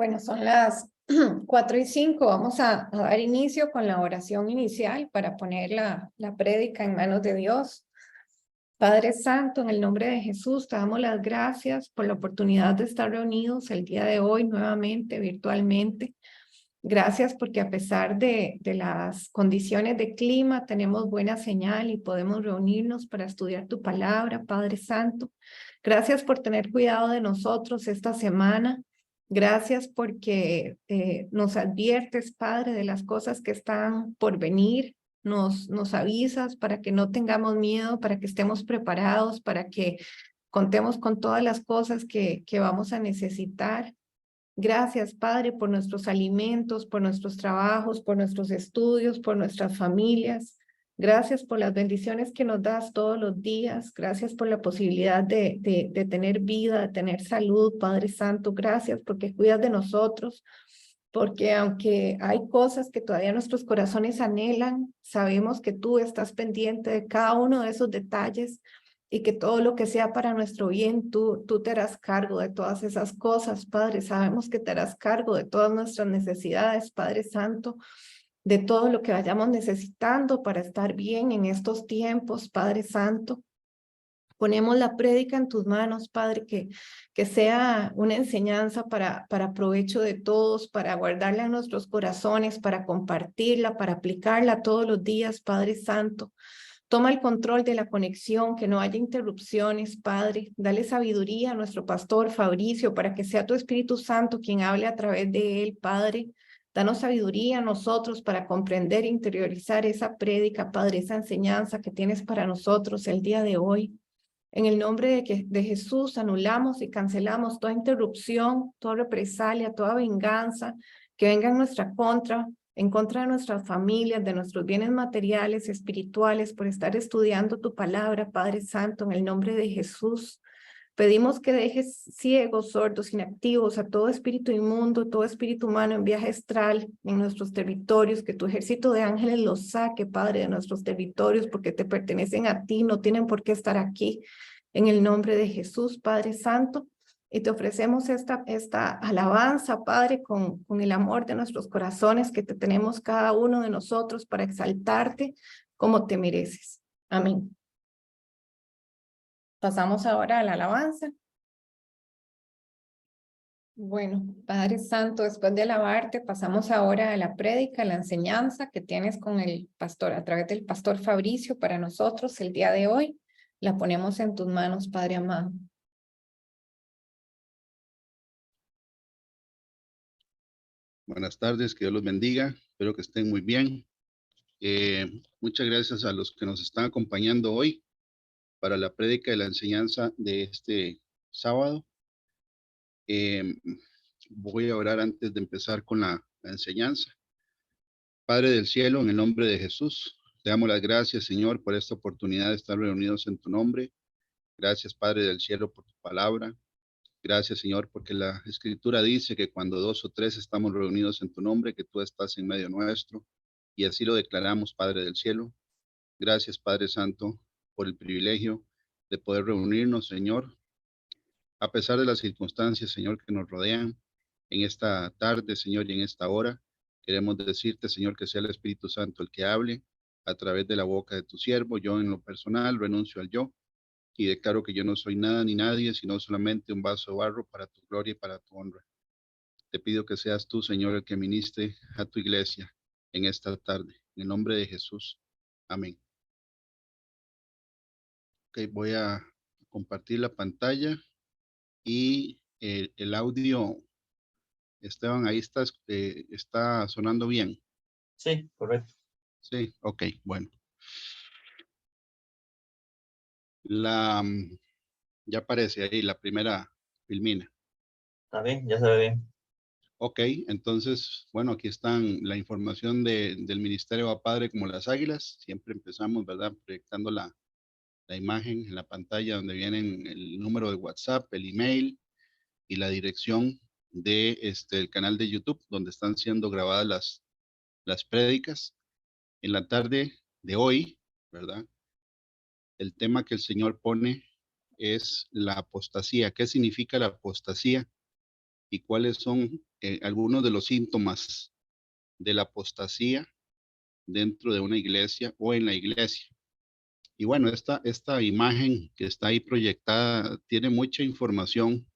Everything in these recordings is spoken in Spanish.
Bueno, son las 4:05. Vamos a dar inicio con la oración inicial para poner la prédica en manos de Dios. Padre Santo, en el nombre de Jesús, te damos las gracias por la oportunidad de estar reunidos el día de hoy nuevamente, virtualmente. Gracias porque a pesar de las condiciones de clima, tenemos buena señal y podemos reunirnos para estudiar tu palabra, Padre Santo. Gracias por tener cuidado de nosotros esta semana. Gracias porque nos adviertes, Padre, de las cosas que están por venir. Nos avisas para que no tengamos miedo, para que estemos preparados, para que contemos con todas las cosas que vamos a necesitar. Gracias, Padre, por nuestros alimentos, por nuestros trabajos, por nuestros estudios, por nuestras familias. Gracias por las bendiciones que nos das todos los días. Gracias por la posibilidad de tener vida, de tener salud, Padre Santo. Gracias porque cuidas de nosotros, porque aunque hay cosas que todavía nuestros corazones anhelan, sabemos que tú estás pendiente de cada uno de esos detalles y que todo lo que sea para nuestro bien, tú te harás cargo de todas esas cosas, Padre. Sabemos que te harás cargo de todas nuestras necesidades, Padre Santo, de todo lo que vayamos necesitando para estar bien en estos tiempos, Padre Santo. Ponemos la prédica en tus manos, Padre, que sea una enseñanza para provecho de todos, para guardarla en nuestros corazones, para compartirla, para aplicarla todos los días, Padre Santo. Toma el control de la conexión, que no haya interrupciones, Padre. Dale sabiduría a nuestro pastor Fabricio para que sea tu Espíritu Santo quien hable a través de él, Padre. Danos sabiduría a nosotros para comprender e interiorizar esa prédica, Padre, esa enseñanza que tienes para nosotros el día de hoy. En el nombre de Jesús anulamos y cancelamos toda interrupción, toda represalia, toda venganza que venga en contra de nuestras familias, de nuestros bienes materiales, espirituales, por estar estudiando tu palabra, Padre Santo, en el nombre de Jesús. Pedimos que dejes ciegos, sordos, inactivos a todo espíritu inmundo, todo espíritu humano en viaje astral en nuestros territorios, que tu ejército de ángeles los saque, Padre, de nuestros territorios, porque te pertenecen a ti, no tienen por qué estar aquí. En el nombre de Jesús, Padre Santo, y te ofrecemos esta alabanza, Padre, con el amor de nuestros corazones que te tenemos cada uno de nosotros para exaltarte como te mereces. Amén. Pasamos ahora a la alabanza. Bueno, Padre Santo, después de alabarte, pasamos ahora a la prédica, la enseñanza que tienes con el pastor, a través del pastor Fabricio para nosotros el día de hoy. La ponemos en tus manos, Padre amado. Buenas tardes, que Dios los bendiga. Espero que estén muy bien. Muchas gracias a los que nos están acompañando hoy para la prédica de la enseñanza de este sábado. Voy a orar antes de empezar con la enseñanza. Padre del cielo, en el nombre de Jesús, te damos las gracias, Señor, por esta oportunidad de estar reunidos en tu nombre. Gracias, Padre del cielo, por tu palabra. Gracias, Señor, porque la Escritura dice que cuando 2 o 3 estamos reunidos en tu nombre, que tú estás en medio nuestro. Y así lo declaramos, Padre del cielo. Gracias, Padre Santo, por el privilegio de poder reunirnos, Señor, a pesar de las circunstancias, Señor, que nos rodean en esta tarde, Señor, y en esta hora. Queremos decirte, Señor, que sea el Espíritu Santo el que hable a través de la boca de tu siervo. Yo en lo personal renuncio al yo y declaro que yo no soy nada ni nadie, sino solamente un vaso de barro para tu gloria y para tu honra. Te pido que seas tú, Señor, el que ministre a tu iglesia en esta tarde. En el nombre de Jesús. Amén. Ok, voy a compartir la pantalla y el audio, Esteban, ahí está sonando bien. Sí, correcto. Sí, ok, bueno. Ya aparece ahí la primera filmina. Está bien, ya se ve bien. Ok, entonces, bueno, aquí están la información del Ministerio a Padre como las Águilas. Siempre empezamos, ¿verdad? Proyectando la imagen en la pantalla donde vienen el número de WhatsApp, el email y la dirección de el canal de YouTube donde están siendo grabadas las prédicas. En la tarde de hoy, ¿verdad? El tema que el Señor pone es la apostasía. ¿Qué significa la apostasía? ¿Y cuáles son algunos de los síntomas de la apostasía dentro de una iglesia o en la iglesia. Y bueno, esta imagen que está ahí proyectada tiene mucha información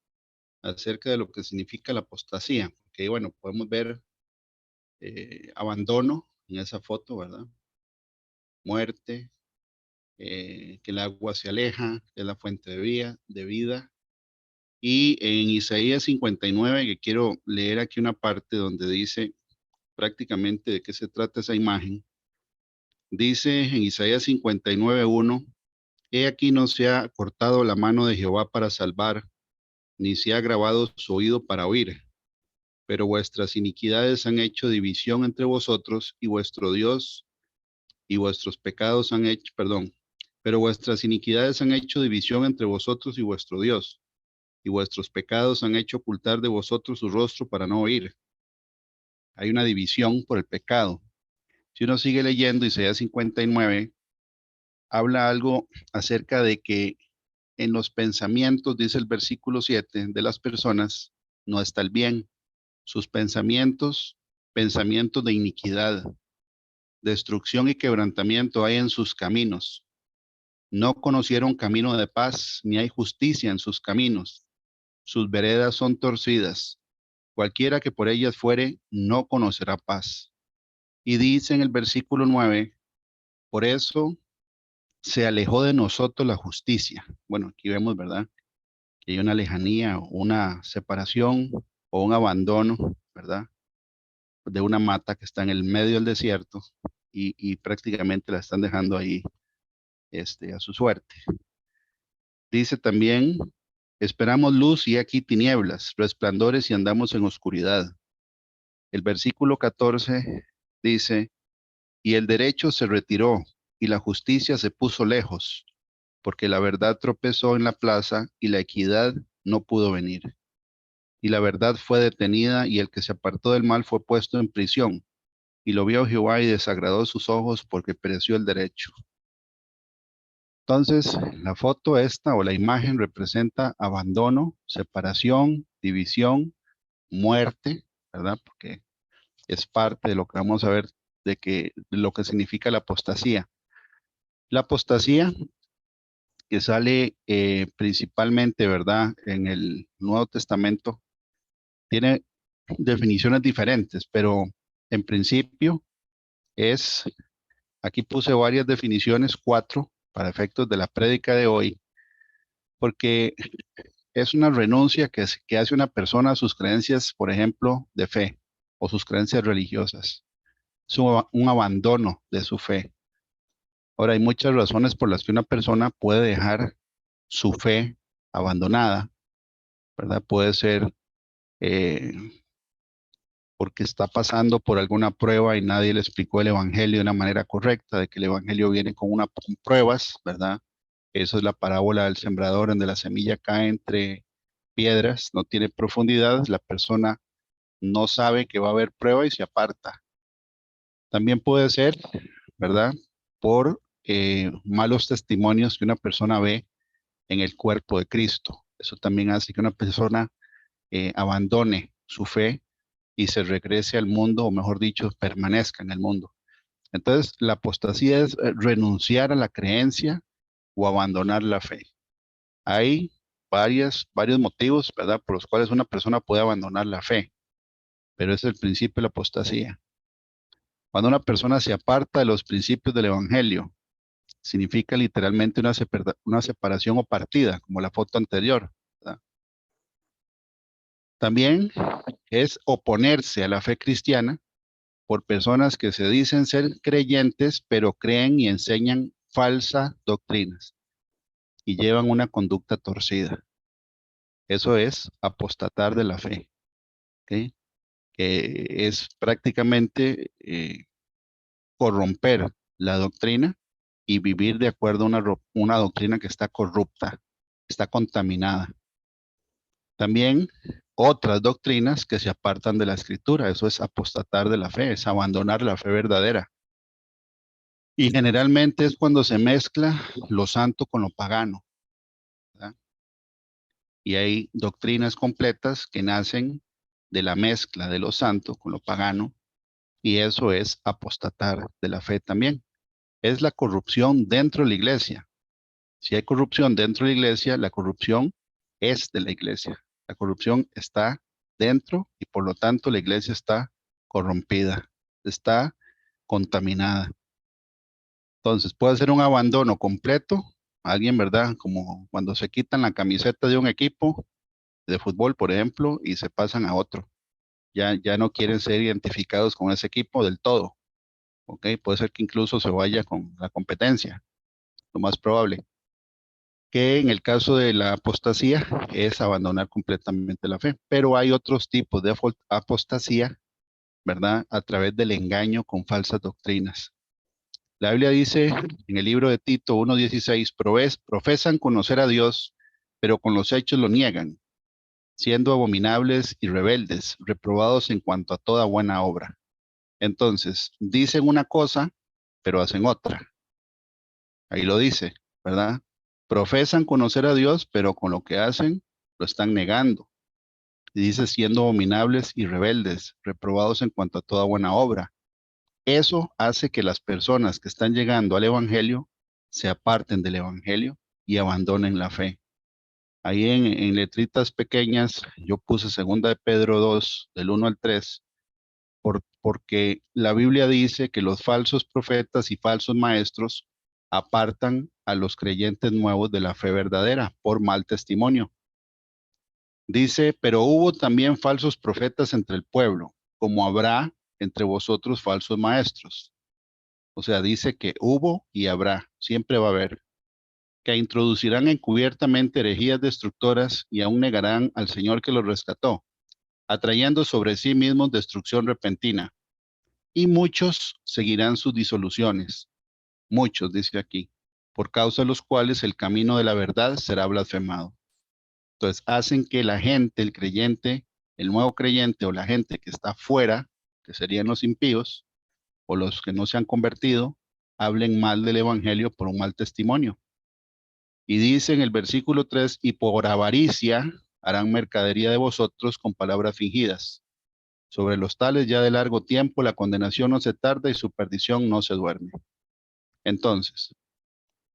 acerca de lo que significa la apostasía. Que bueno, podemos ver abandono en esa foto, ¿verdad? Muerte, que el agua se aleja, que es la fuente de vida. Y en Isaías 59, que quiero leer aquí una parte donde dice prácticamente de qué se trata esa imagen. Dice en Isaías 59:1, he aquí no se ha cortado la mano de Jehová para salvar, ni se ha agravado su oído para oír. Pero vuestras iniquidades han hecho división entre vosotros y vuestro Dios, y vuestros pecados han hecho, perdón, pero vuestras iniquidades han hecho división entre vosotros y vuestro Dios, y vuestros pecados han hecho ocultar de vosotros su rostro para no oír. Hay una división por el pecado. Si uno sigue leyendo Isaías 59, habla algo acerca de que en los pensamientos, dice el versículo 7, de las personas, no está el bien. Sus pensamientos, pensamientos de iniquidad, destrucción y quebrantamiento hay en sus caminos. No conocieron camino de paz, ni hay justicia en sus caminos. Sus veredas son torcidas. Cualquiera que por ellas fuere, no conocerá paz. Y dice en el versículo 9, por eso se alejó de nosotros la justicia. Bueno, aquí vemos, ¿verdad? Que hay una lejanía, una separación o un abandono, ¿verdad? De una mata que está en el medio del desierto y prácticamente la están dejando ahí a su suerte. Dice también, esperamos luz y aquí tinieblas, resplandores y andamos en oscuridad. El versículo 14 dice, y el derecho se retiró y la justicia se puso lejos, porque la verdad tropezó en la plaza y la equidad no pudo venir. Y la verdad fue detenida y el que se apartó del mal fue puesto en prisión. Y lo vio Jehová y desagradó sus ojos porque pereció el derecho. Entonces, la foto esta o la imagen representa abandono, separación, división, muerte, ¿verdad? Porque es parte de lo que vamos a ver de lo que significa la apostasía. La apostasía que sale principalmente, ¿verdad? En el Nuevo Testamento, tiene definiciones diferentes, pero en principio es, aquí puse varias definiciones, 4, para efectos de la prédica de hoy, porque es una renuncia que hace una persona a sus creencias, por ejemplo, de fe o sus creencias religiosas. Es un abandono de su fe. Ahora, hay muchas razones por las que una persona puede dejar su fe abandonada, ¿verdad? Puede ser eh, porque está pasando por alguna prueba y nadie le explicó el evangelio de una manera correcta, de que el evangelio viene con pruebas, ¿verdad? Eso es la parábola del sembrador, donde la semilla cae entre piedras, no tiene profundidad, la persona no sabe que va a haber prueba y se aparta. También puede ser, ¿verdad? Por malos testimonios que una persona ve en el cuerpo de Cristo. Eso también hace que una persona abandone su fe y se regrese al mundo, o mejor dicho, permanezca en el mundo. Entonces, la apostasía es renunciar a la creencia o abandonar la fe. Hay varios motivos, ¿verdad?, por los cuales una persona puede abandonar la fe, pero es el principio de la apostasía. Cuando una persona se aparta de los principios del evangelio, significa literalmente una separación o partida, como la foto anterior, ¿verdad? También es oponerse a la fe cristiana por personas que se dicen ser creyentes, pero creen y enseñan falsas doctrinas y llevan una conducta torcida. Eso es apostatar de la fe, ¿ok? Que es prácticamente corromper la doctrina y vivir de acuerdo a una doctrina que está corrupta, está contaminada. También otras doctrinas que se apartan de la escritura, eso es apostatar de la fe, es abandonar la fe verdadera. Y generalmente es cuando se mezcla lo santo con lo pagano, ¿verdad? Y hay doctrinas completas que nacen de la mezcla de lo santo con lo pagano, y eso es apostatar de la fe también. Es la corrupción dentro de la iglesia. Si hay corrupción dentro de la iglesia, la corrupción es de la iglesia. La corrupción está dentro y por lo tanto la iglesia está corrompida, está contaminada. Entonces puede ser un abandono completo. Alguien, ¿verdad? Como cuando se quitan la camiseta de un equipo de fútbol, por ejemplo, y se pasan a otro. Ya no quieren ser identificados con ese equipo del todo. ¿Ok? Puede ser que incluso se vaya con la competencia, lo más probable. Que en el caso de la apostasía es abandonar completamente la fe. Pero hay otros tipos de apostasía, ¿verdad? A través del engaño con falsas doctrinas. La Biblia dice en el libro de Tito 1:16, profesan conocer a Dios, pero con los hechos lo niegan, siendo abominables y rebeldes, reprobados en cuanto a toda buena obra. Entonces, dicen una cosa, pero hacen otra. Ahí lo dice, ¿verdad? Profesan conocer a Dios, pero con lo que hacen lo están negando. Y dice siendo abominables y rebeldes, reprobados en cuanto a toda buena obra. Eso hace que las personas que están llegando al Evangelio se aparten del Evangelio y abandonen la fe. Ahí en letritas pequeñas yo puse 2 de Pedro 2, del 1 al 3, porque la Biblia dice que los falsos profetas y falsos maestros apartan a los creyentes nuevos de la fe verdadera por mal testimonio. Dice, pero hubo también falsos profetas entre el pueblo, como habrá entre vosotros falsos maestros. O sea, dice que hubo y habrá, siempre va a haber, que introducirán encubiertamente herejías destructoras y aún negarán al Señor que los rescató, atrayendo sobre sí mismos destrucción repentina. Y muchos seguirán sus disoluciones. Muchos, dice aquí, por causa de los cuales el camino de la verdad será blasfemado. Entonces, hacen que la gente, el creyente, el nuevo creyente o la gente que está fuera, que serían los impíos, o los que no se han convertido, hablen mal del evangelio por un mal testimonio. Y dice en el versículo 3, y por avaricia harán mercadería de vosotros con palabras fingidas. Sobre los tales ya de largo tiempo la condenación no se tarda y su perdición no se duerme. Entonces,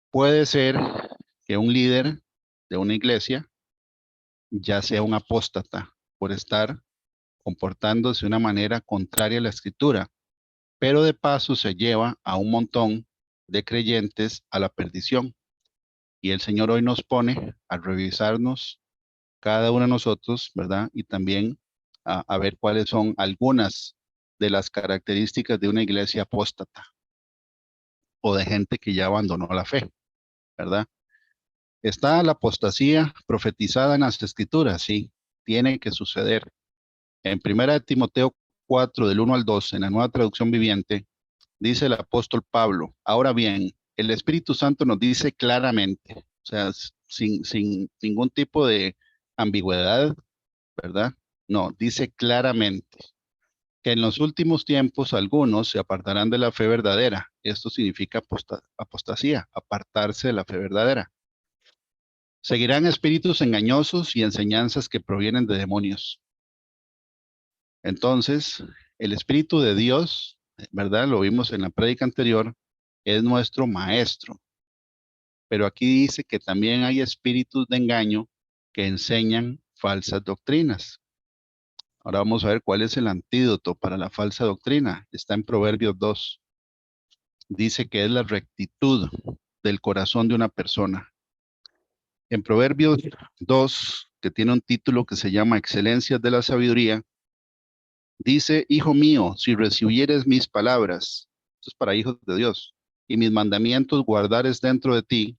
puede ser que un líder de una iglesia ya sea un apóstata por estar comportándose de una manera contraria a la escritura, pero de paso se lleva a un montón de creyentes a la perdición. Y el Señor hoy nos pone a revisarnos cada uno de nosotros, ¿verdad? Y también a ver cuáles son algunas de las características de una iglesia apóstata o de gente que ya abandonó la fe, ¿verdad? ¿Está la apostasía profetizada en las escrituras? Sí, tiene que suceder. En 1 Timoteo 4, del 1 al 2, en la Nueva Traducción Viviente, dice el apóstol Pablo, ahora bien, el Espíritu Santo nos dice claramente, o sea, sin ningún tipo de ambigüedad, ¿verdad? No, dice claramente que en los últimos tiempos algunos se apartarán de la fe verdadera. Esto significa apostasía, apartarse de la fe verdadera. Seguirán espíritus engañosos y enseñanzas que provienen de demonios. Entonces, el Espíritu de Dios, ¿verdad? Lo vimos en la prédica anterior, es nuestro maestro. Pero aquí dice que también hay espíritus de engaño que enseñan falsas doctrinas. Ahora vamos a ver cuál es el antídoto para la falsa doctrina. Está en Proverbios 2. Dice que es la rectitud del corazón de una persona. En Proverbios 2, que tiene un título que se llama Excelencias de la Sabiduría, dice, hijo mío, si recibieres mis palabras, esto es para hijos de Dios, y mis mandamientos guardares dentro de ti,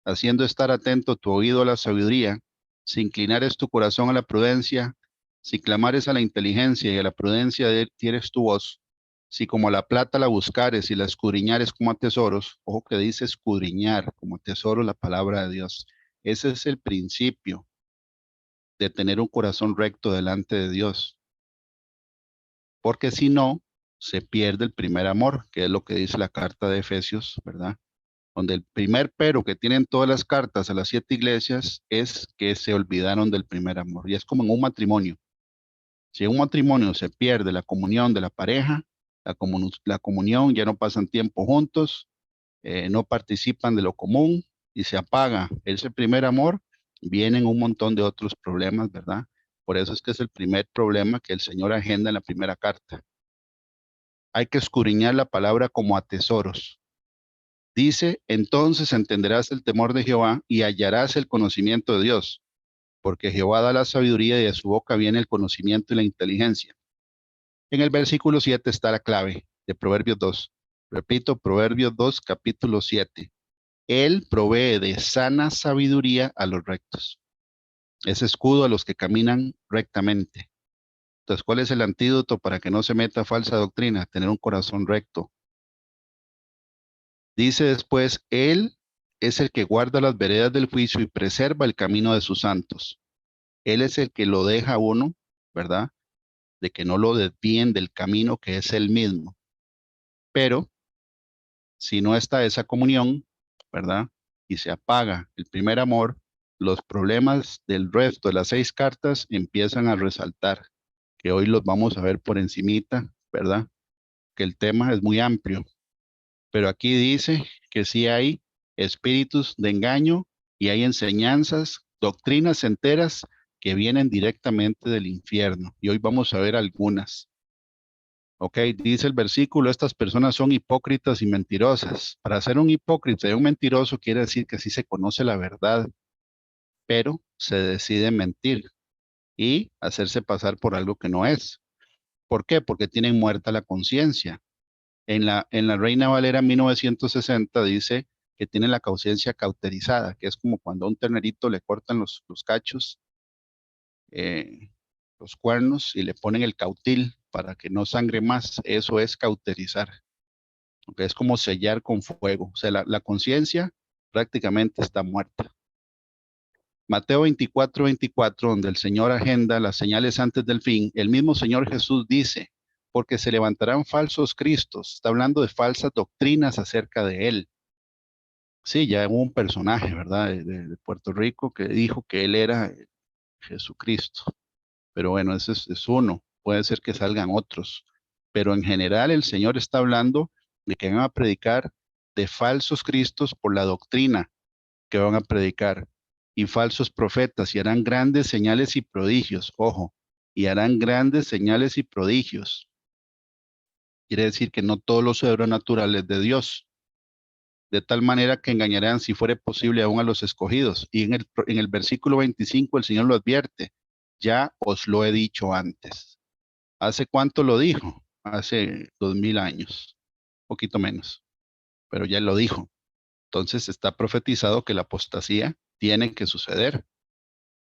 haciendo estar atento tu oído a la sabiduría, si inclinares tu corazón a la prudencia, si clamares a la inteligencia y a la prudencia dieres tu voz, si como la plata la buscares y la escudriñares como a tesoros, ojo que dice escudriñar como tesoro la palabra de Dios. Ese es el principio de tener un corazón recto delante de Dios. Porque si no, se pierde el primer amor, que es lo que dice la carta de Efesios, ¿verdad? Donde el primer pero que tienen todas las cartas a las 7 iglesias es que se olvidaron del primer amor. Y es como en un matrimonio. Si en un matrimonio se pierde la comunión de la pareja, la comunión, ya no pasan tiempo juntos, no participan de lo común y se apaga ese primer amor, vienen un montón de otros problemas, ¿verdad? Por eso es que es el primer problema que el Señor agenda en la primera carta. Hay que escudriñar la palabra como a tesoros. Dice, entonces entenderás el temor de Jehová y hallarás el conocimiento de Dios, porque Jehová da la sabiduría y de su boca viene el conocimiento y la inteligencia. En el versículo 7 está la clave de Proverbios 2. Repito, Proverbios 2, capítulo 7. Él provee de sana sabiduría a los rectos. Es escudo a los que caminan rectamente. Entonces, ¿cuál es el antídoto para que no se meta falsa doctrina? Tener un corazón recto. Dice después, Él es el que guarda las veredas del juicio y preserva el camino de sus santos. Él es el que lo deja a uno, ¿verdad? De que no lo desvíen del camino que es Él mismo. Pero si no está esa comunión, ¿verdad? Y se apaga el primer amor, los problemas del resto de las 6 cartas empiezan a resaltar, que hoy los vamos a ver por encimita, ¿verdad? Que el tema es muy amplio, pero aquí dice que sí hay espíritus de engaño y hay enseñanzas, doctrinas enteras que vienen directamente del infierno. Y hoy vamos a ver algunas. Ok, dice el versículo, estas personas son hipócritas y mentirosas. Para ser un hipócrita y un mentiroso quiere decir que sí se conoce la verdad, pero se decide mentir y hacerse pasar por algo que no es. ¿Por qué? Porque tienen muerta la conciencia. En la Reina Valera 1960 dice que tiene la conciencia cauterizada, que es como cuando a un ternerito le cortan los cachos, eh, los cuernos y le ponen el cautil para que no sangre más. Eso es cauterizar. Okay, es como sellar con fuego. O sea, la conciencia prácticamente está muerta. Mateo 24, 24, donde el Señor agenda las señales antes del fin, el mismo Señor Jesús dice, porque se levantarán falsos cristos. Está hablando de falsas doctrinas acerca de Él. Sí, ya hubo un personaje, ¿verdad? De Puerto Rico que dijo que Él era Jesucristo. Pero bueno, ese es uno. Puede ser que salgan otros. Pero en general el Señor está hablando de que van a predicar de falsos cristos por la doctrina que van a predicar y falsos profetas y harán grandes señales y prodigios. Ojo, y harán grandes señales y prodigios. Quiere decir que no todos los sobrenaturales de Dios. De tal manera que engañarán, si fuere posible, aún a los escogidos. Y en el versículo 25 el Señor lo advierte. Ya os lo he dicho antes. ¿Hace cuánto lo dijo? Hace 2000 años, poquito menos, pero ya lo dijo. Entonces está profetizado que la apostasía tiene que suceder.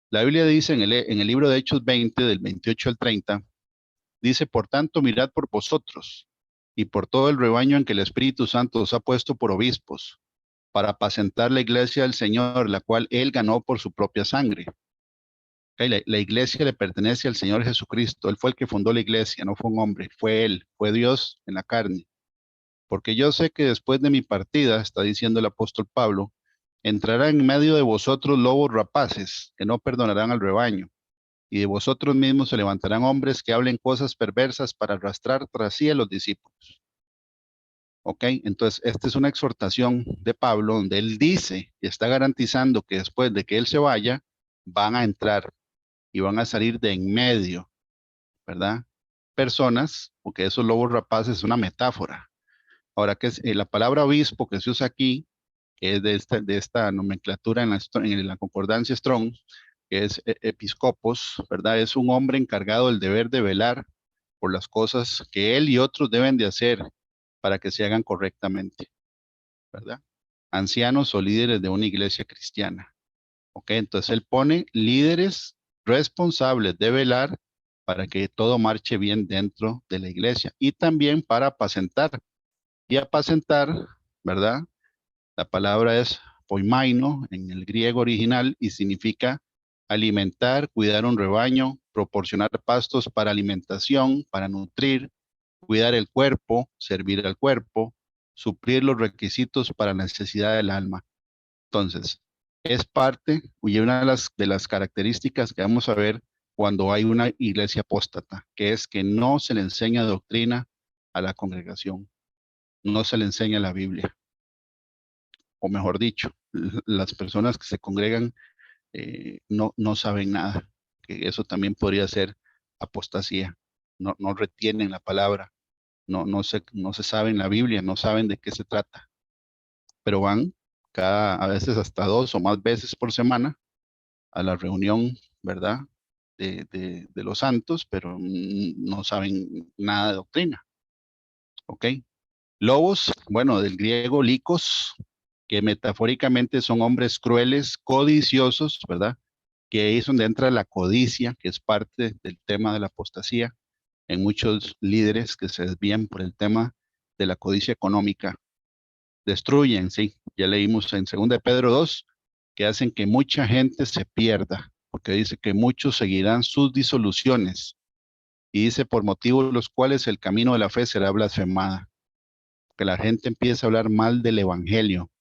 La Biblia dice en el libro de Hechos 20, del 28 al 30, dice, por tanto, mirad por vosotros y por todo el rebaño en que el Espíritu Santo os ha puesto por obispos, para apacentar la iglesia del Señor, la cual Él ganó por su propia sangre. Okay, la iglesia le pertenece al Señor Jesucristo. Él fue el que fundó la iglesia, no fue un hombre, fue Él, fue Dios en la carne. Porque yo sé que después de mi partida, está diciendo el apóstol Pablo, entrará en medio de vosotros lobos rapaces, que no perdonarán al rebaño, y de vosotros mismos se levantarán hombres que hablen cosas perversas para arrastrar tras sí a los discípulos. Ok, entonces esta es una exhortación de Pablo donde él dice y está garantizando que después de que él se vaya, van a entrar y van a salir de en medio, ¿verdad? Personas, porque esos lobos rapaces es una metáfora. Ahora, que es la palabra obispo que se usa aquí, que es de esta nomenclatura en la concordancia Strong, que es episcopos, ¿verdad? Es un hombre encargado del deber de velar por las cosas que él y otros deben de hacer para que se hagan correctamente, ¿verdad? Ancianos o líderes de una iglesia cristiana. Ok, entonces él pone líderes responsables de velar para que todo marche bien dentro de la iglesia y también para apacentar. Y apacentar, ¿verdad? La palabra es poimaino en el griego original y significa alimentar, cuidar un rebaño, proporcionar pastos para alimentación, para nutrir, cuidar el cuerpo, servir al cuerpo, suplir los requisitos para la necesidad del alma. Entonces, es parte y una de las características que vamos a ver cuando hay una iglesia apóstata, que es que no se le enseña doctrina a la congregación, no se le enseña la Biblia, o mejor dicho, las personas que se congregan no saben nada, que eso también podría ser apostasía, no retienen la palabra, no se saben la Biblia, no saben de qué se trata, pero van a veces hasta 2 o más veces por semana a la reunión, ¿verdad? De los santos, pero no saben nada de doctrina, ¿ok? Lobos, bueno, del griego licos, que metafóricamente son hombres crueles, codiciosos, ¿verdad? Que ahí es donde entra la codicia, que es parte del tema de la apostasía, en muchos líderes que se desvían por el tema de la codicia económica. Destruyen, sí, ya leímos en 2 de Pedro 2, que hacen que mucha gente se pierda, porque dice que muchos seguirán sus disoluciones, y dice por motivos los cuales el camino de la fe será blasfemada, que la gente empieza a hablar mal del evangelio.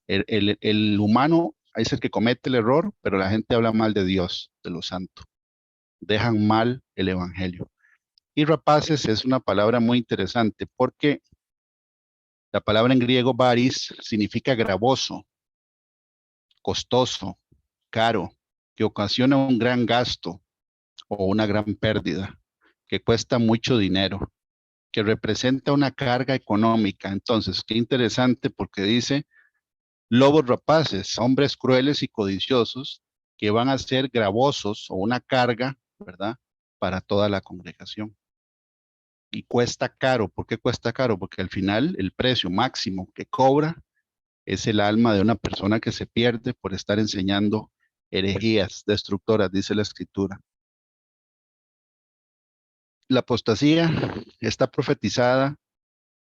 El humano es el que comete el error, pero la gente habla mal de Dios, de los santos. Dejan mal el evangelio. Y rapaces es una palabra muy interesante porque la palabra en griego baris significa gravoso, costoso, caro, que ocasiona un gran gasto o una gran pérdida, que cuesta mucho dinero, que representa una carga económica. Entonces, qué interesante porque dice lobos rapaces, hombres crueles y codiciosos que van a ser gravosos o una carga, ¿verdad? Para toda la congregación. Y cuesta caro. ¿Por qué cuesta caro? Porque al final el precio máximo que cobra es el alma de una persona que se pierde por estar enseñando herejías destructoras, dice la escritura. La apostasía está profetizada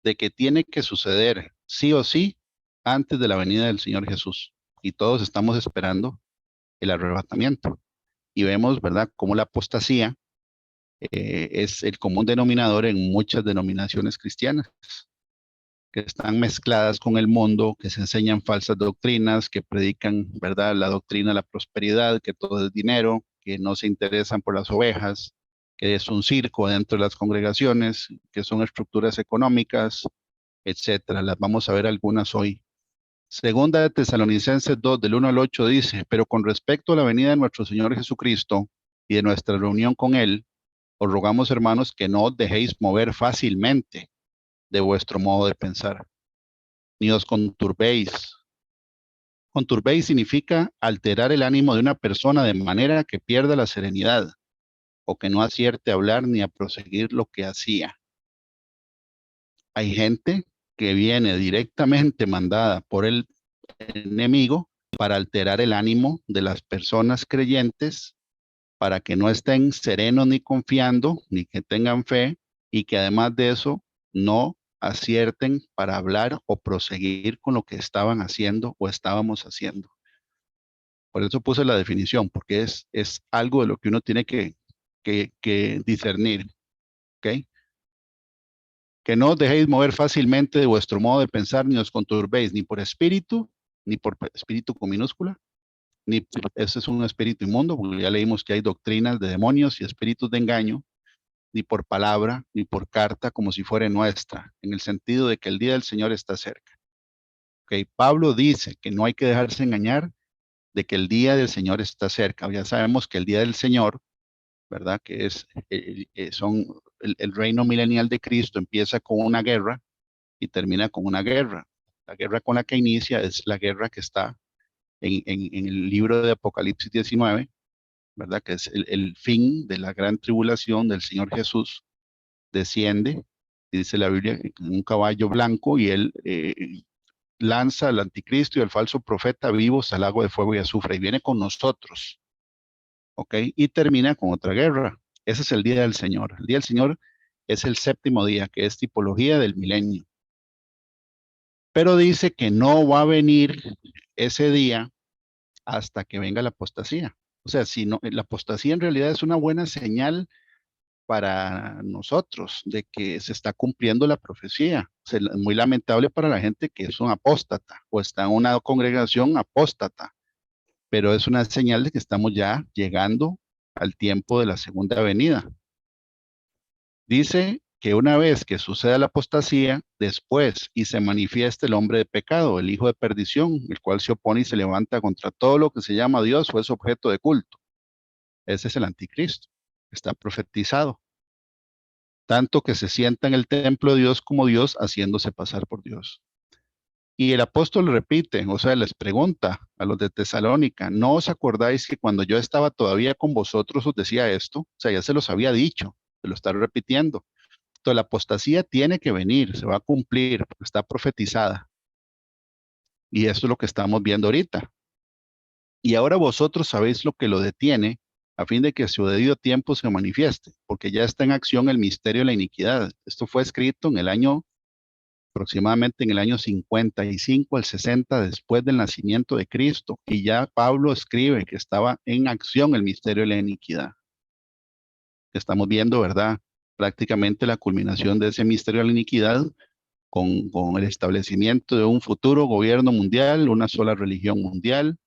de que tiene que suceder sí o sí antes de la venida del Señor Jesús. Y todos estamos esperando el arrebatamiento. Y vemos, ¿verdad?, cómo la apostasía es el común denominador en muchas denominaciones cristianas, que están mezcladas con el mundo, que se enseñan falsas doctrinas, que predican, ¿verdad?, la doctrina de la prosperidad, que todo es dinero, que no se interesan por las ovejas, que es un circo dentro de las congregaciones, que son estructuras económicas, etcétera. Las vamos a ver algunas hoy. Segunda de Tesalonicenses 2, del 1 al 8 dice, pero con respecto a la venida de nuestro Señor Jesucristo y de nuestra reunión con Él, os rogamos, hermanos, que no os dejéis mover fácilmente de vuestro modo de pensar, ni os conturbéis. Conturbéis significa alterar el ánimo de una persona de manera que pierda la serenidad o que no acierte a hablar ni a proseguir lo que hacía. Hay gente que viene directamente mandada por el enemigo para alterar el ánimo de las personas creyentes, para que no estén serenos ni confiando, ni que tengan fe, y que además de eso no acierten para hablar o proseguir con lo que estaban haciendo o estábamos haciendo. Por eso puse la definición, porque es algo de lo que uno tiene que discernir, ¿ok? Que no os dejéis mover fácilmente de vuestro modo de pensar, ni os conturbéis, ni por espíritu, ni por espíritu con minúscula, ni ese es un espíritu inmundo, porque ya leímos que hay doctrinas de demonios y espíritus de engaño, ni por palabra, ni por carta, como si fuera nuestra, en el sentido de que el día del Señor está cerca. Okay. Pablo dice que no hay que dejarse engañar de que el día del Señor está cerca. Ya sabemos que el día del Señor, ¿verdad? Que es, el reino milenial de Cristo empieza con una guerra y termina con una guerra. La guerra con la que inicia es la guerra que está en el libro de Apocalipsis 19, ¿verdad? Que es el fin de la gran tribulación del Señor Jesús. Desciende, dice la Biblia, en un caballo blanco y él lanza al anticristo y al falso profeta vivos al lago de fuego y azufre y viene con nosotros, ¿ok? Y termina con otra guerra. Ese es el día del Señor. El día del Señor es el séptimo día, que es tipología del milenio. Pero dice que no va a venir ese día hasta que venga la apostasía. O sea, si no, la apostasía en realidad es una buena señal para nosotros de que se está cumpliendo la profecía. O sea, es muy lamentable para la gente que es un apóstata o está en una congregación apóstata, pero es una señal de que estamos ya llegando al tiempo de la segunda venida. Dice que una vez que suceda la apostasía, después y se manifieste el hombre de pecado, el hijo de perdición, el cual se opone y se levanta contra todo lo que se llama Dios o es objeto de culto. Ese es el anticristo. Está profetizado. Tanto que se sienta en el templo de Dios como Dios haciéndose pasar por Dios. Y el apóstol repite, o sea, les pregunta a los de Tesalónica, ¿no os acordáis que cuando yo estaba todavía con vosotros os decía esto? O sea, ya se los había dicho, se lo está repitiendo. Entonces, la apostasía tiene que venir, se va a cumplir, porque está profetizada. Y eso es lo que estamos viendo ahorita. Y ahora vosotros sabéis lo que lo detiene, a fin de que a su debido tiempo se manifieste, porque ya está en acción el misterio de la iniquidad. Esto fue escrito en el año, aproximadamente en el año 55 al 60 después del nacimiento de Cristo, y ya Pablo escribe que estaba en acción el misterio de la iniquidad. Estamos viendo, ¿verdad? Prácticamente la culminación de ese misterio de la iniquidad con el establecimiento de un futuro gobierno mundial, una sola religión mundial,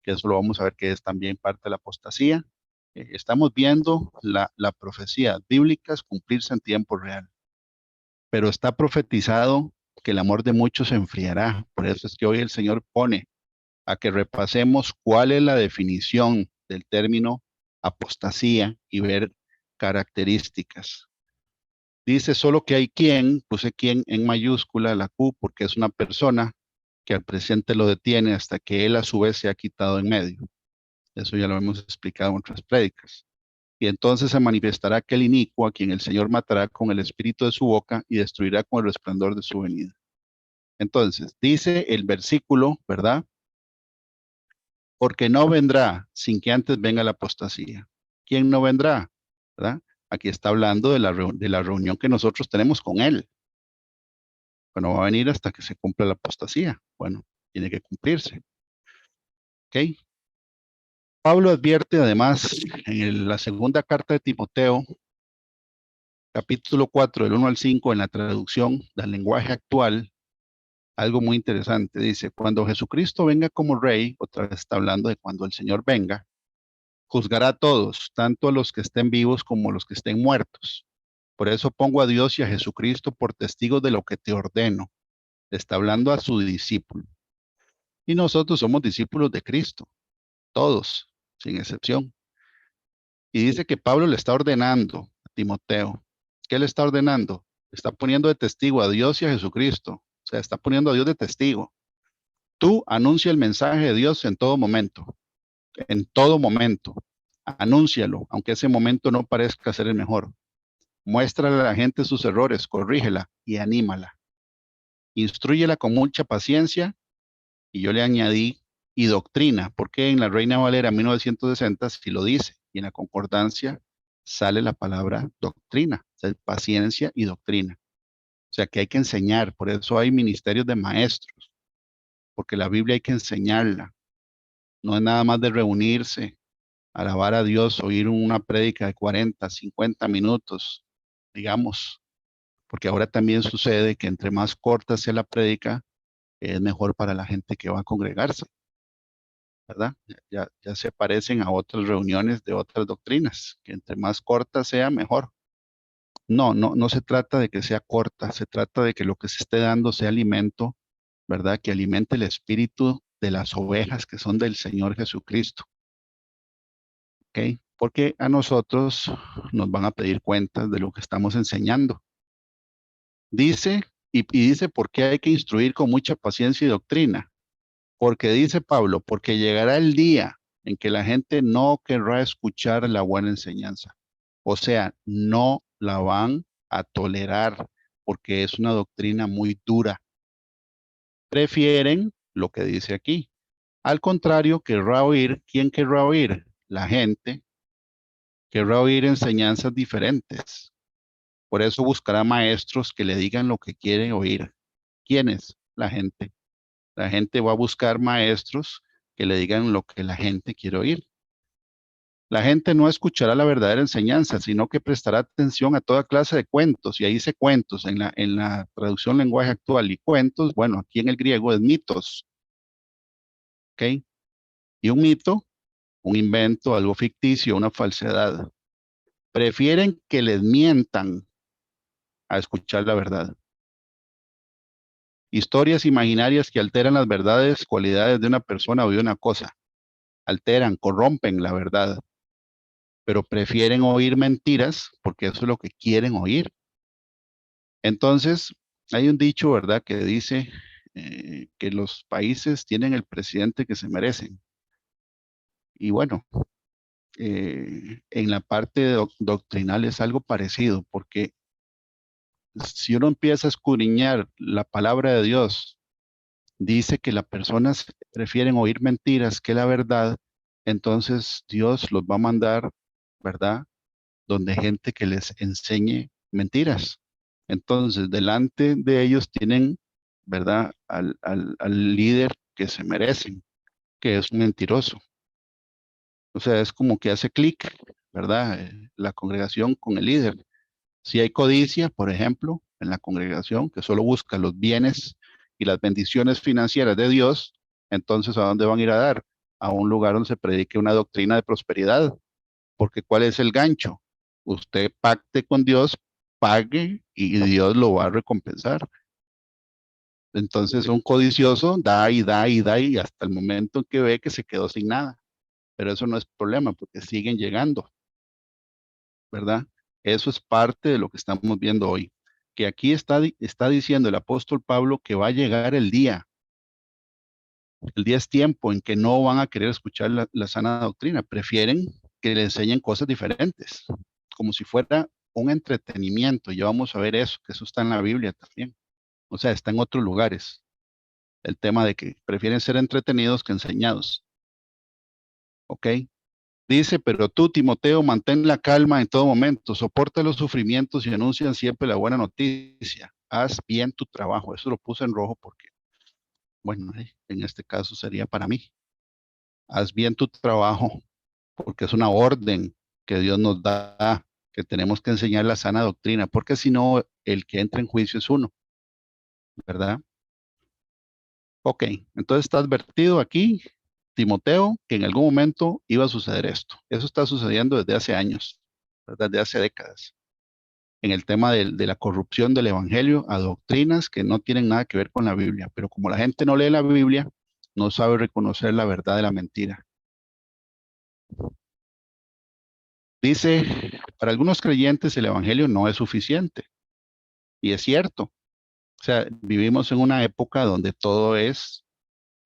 que eso lo vamos a ver que es también parte de la apostasía. Estamos viendo la profecía bíblicas cumplirse en tiempo real, pero está profetizado que el amor de muchos se enfriará. Por eso es que hoy el Señor pone a que repasemos cuál es la definición del término apostasía y ver características. Dice solo que hay quien, puse quien en mayúscula, la Q, porque es una persona que al presente lo detiene hasta que él a su vez se ha quitado en medio. Eso ya lo hemos explicado en otras prédicas. Y entonces se manifestará aquel inicuo a quien el Señor matará con el espíritu de su boca y destruirá con el resplandor de su venida. Entonces, dice el versículo, ¿verdad? Porque no vendrá sin que antes venga la apostasía. ¿Quién no vendrá? ¿Verdad? Aquí está hablando de la reunión que nosotros tenemos con Él. Bueno, va a venir hasta que se cumpla la apostasía. Bueno, tiene que cumplirse. ¿Ok? Pablo advierte además en la segunda carta de Timoteo, capítulo 4, del 1 al 5, en la traducción del lenguaje actual, algo muy interesante. Dice, cuando Jesucristo venga como rey, otra vez está hablando de cuando el Señor venga, juzgará a todos, tanto a los que estén vivos como a los que estén muertos. Por eso pongo a Dios y a Jesucristo por testigos de lo que te ordeno. Está hablando a su discípulo. Y nosotros somos discípulos de Cristo, todos, sin excepción. Y dice que Pablo le está ordenando a Timoteo. ¿Qué le está ordenando? Está poniendo de testigo a Dios y a Jesucristo. O sea, está poniendo a Dios de testigo. Tú anuncia el mensaje de Dios en todo momento. En todo momento. Anúncialo, aunque ese momento no parezca ser el mejor. Muéstrale a la gente sus errores, corrígela y anímala. Instrúyela con mucha paciencia, y yo le añadí, y doctrina, porque en la Reina Valera 1960 sí lo dice, y en la concordancia sale la palabra doctrina, o sea, paciencia y doctrina. O sea, que hay que enseñar, por eso hay ministerios de maestros, porque la Biblia hay que enseñarla. No es nada más de reunirse, alabar a Dios, oír una prédica de 40, 50 minutos, digamos, porque ahora también sucede que entre más corta sea la prédica, es mejor para la gente que va a congregarse, ¿verdad? Ya se parecen a otras reuniones de otras doctrinas, que entre más corta sea, mejor. No se trata de que sea corta, se trata de que lo que se esté dando sea alimento, ¿verdad? Que alimente el espíritu de las ovejas que son del Señor Jesucristo. ¿Ok? Porque a nosotros nos van a pedir cuentas de lo que estamos enseñando. Dice, y dice, ¿por qué hay que instruir con mucha paciencia y doctrina? Porque dice Pablo, porque llegará el día en que la gente no querrá escuchar la buena enseñanza. O sea, no la van a tolerar porque es una doctrina muy dura. Prefieren lo que dice aquí. Al contrario, querrá oír, ¿quién querrá oír? La gente querrá oír enseñanzas diferentes. Por eso buscará maestros que le digan lo que quiere oír. ¿Quiénes? La gente. La gente va a buscar maestros que le digan lo que la gente quiere oír. La gente no escuchará la verdadera enseñanza, sino que prestará atención a toda clase de cuentos. Y ahí dice cuentos en la traducción lenguaje actual. Y cuentos, bueno, aquí en el griego es mitos. ¿Ok? Y un un invento, algo ficticio, una falsedad. Prefieren que les mientan a escuchar la verdad. Historias imaginarias que alteran las verdades, cualidades de una persona o de una cosa. Alteran, corrompen la verdad, pero prefieren oír mentiras porque eso es lo que quieren oír. Entonces, hay un dicho, ¿verdad?, que dice que los países tienen el presidente que se merecen. Y bueno, en la parte doctrinal es algo parecido, porque si uno empieza a escudriñar la palabra de Dios, dice que las personas prefieren oír mentiras que la verdad, entonces Dios los va a mandar, ¿verdad?, donde gente que les enseñe mentiras. Entonces, delante de ellos tienen, ¿verdad?, al líder que se merecen, que es un mentiroso. O sea, es como que hace clic, ¿verdad?, la congregación con el líder. Si hay codicia, por ejemplo, en la congregación, que solo busca los bienes y las bendiciones financieras de Dios, entonces ¿a dónde van a ir a dar? A un lugar donde se predique una doctrina de prosperidad. Porque ¿cuál es el gancho? Usted pacte con Dios, pague y Dios lo va a recompensar. Entonces un codicioso da y da y da y hasta el momento en que ve que se quedó sin nada. Pero eso no es problema porque siguen llegando, ¿verdad? Eso es parte de lo que estamos viendo hoy. Que aquí está diciendo el apóstol Pablo que va a llegar el día. El día es tiempo en que no van a querer escuchar la sana doctrina. Prefieren que le enseñen cosas diferentes, como si fuera un entretenimiento. Ya vamos a ver eso, que eso está en la Biblia también. O sea, está en otros lugares. El tema de que prefieren ser entretenidos que enseñados. ¿Ok? Dice, pero tú, Timoteo, mantén la calma en todo momento, soporta los sufrimientos y anuncian siempre la buena noticia. Haz bien tu trabajo. Eso lo puse en rojo porque, bueno, en este caso sería para mí. Haz bien tu trabajo porque es una orden que Dios nos da, que tenemos que enseñar la sana doctrina, porque si no, el que entra en juicio es uno, ¿verdad? Ok, entonces está advertido aquí, Timoteo, que en algún momento iba a suceder esto. Eso está sucediendo desde hace años, ¿verdad? Desde hace décadas, en el tema de la corrupción del evangelio a doctrinas que no tienen nada que ver con la Biblia, pero como la gente no lee la Biblia, no sabe reconocer la verdad de la mentira. Dice, para algunos creyentes el evangelio no es suficiente, y es cierto. O sea, vivimos en una época donde todo es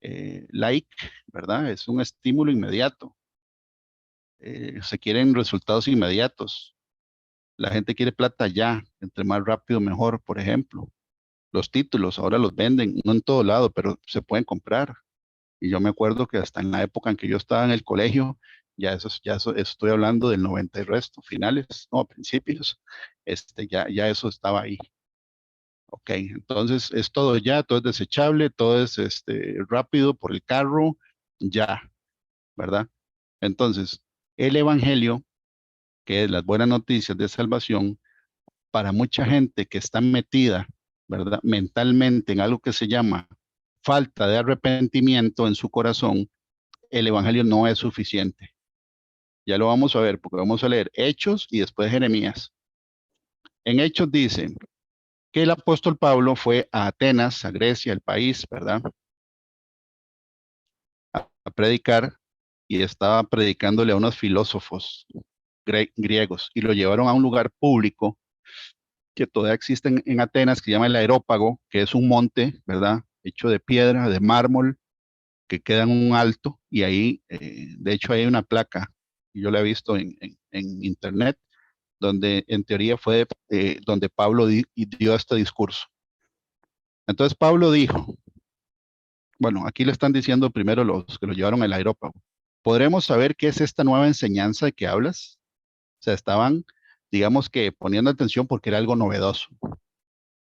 like, ¿verdad? Es un estímulo inmediato. Se quieren resultados inmediatos. La gente quiere plata ya, entre más rápido mejor, por ejemplo. Los títulos ahora los venden, no en todo lado, pero se pueden comprar. Y yo me acuerdo que hasta en la época en que yo estaba en el colegio, eso estoy hablando del 90 y resto, finales, no, principios, ya eso estaba ahí. Ok, entonces es todo ya, todo es desechable, todo es rápido por el carro, ya, ¿verdad? Entonces, el evangelio, que es las buenas noticias de salvación, para mucha gente que está metida, ¿verdad? Mentalmente en algo que se llama falta de arrepentimiento en su corazón, el evangelio no es suficiente. Ya lo vamos a ver, porque vamos a leer Hechos y después Jeremías. En Hechos dice que el apóstol Pablo fue a Atenas, a Grecia, el país, ¿verdad? A predicar y estaba predicándole a unos filósofos griegos y lo llevaron a un lugar público que todavía existe en Atenas, que se llama el Areópago, que es un monte, ¿verdad? Hecho de piedra, de mármol, que queda en un alto y ahí, de hecho, hay una placa, y yo la he visto en internet, donde en teoría fue donde Pablo dio este discurso. Entonces Pablo dijo, bueno, aquí le están diciendo primero los que lo llevaron al Areópago, ¿podremos saber qué es esta nueva enseñanza de que hablas? O sea, estaban, digamos que poniendo atención porque era algo novedoso.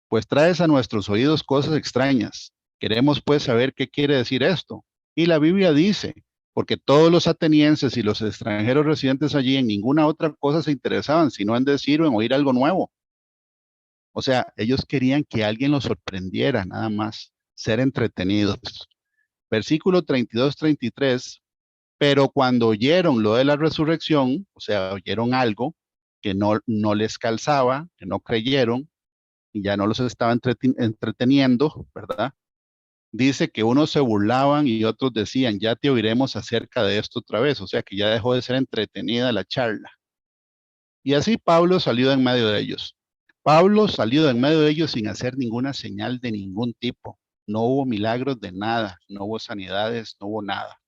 Pues traes a nuestros oídos cosas extrañas. Queremos pues saber qué quiere decir esto. Y la Biblia dice, porque todos los atenienses y los extranjeros residentes allí en ninguna otra cosa se interesaban, sino en decir o en oír algo nuevo. O sea, ellos querían que alguien los sorprendiera, nada más, ser entretenidos. Versículo 32-33, Pero cuando oyeron lo de la resurrección, o sea, oyeron algo que no les calzaba, que no creyeron, y ya no los estaba entreteniendo, ¿verdad? Dice que unos se burlaban y otros decían, ya te oiremos acerca de esto otra vez, o sea que ya dejó de ser entretenida la charla. Y así Pablo salió de en medio de ellos. Pablo salió de en medio de ellos sin hacer ninguna señal de ningún tipo. No hubo milagros de nada, no hubo sanidades, no hubo nada.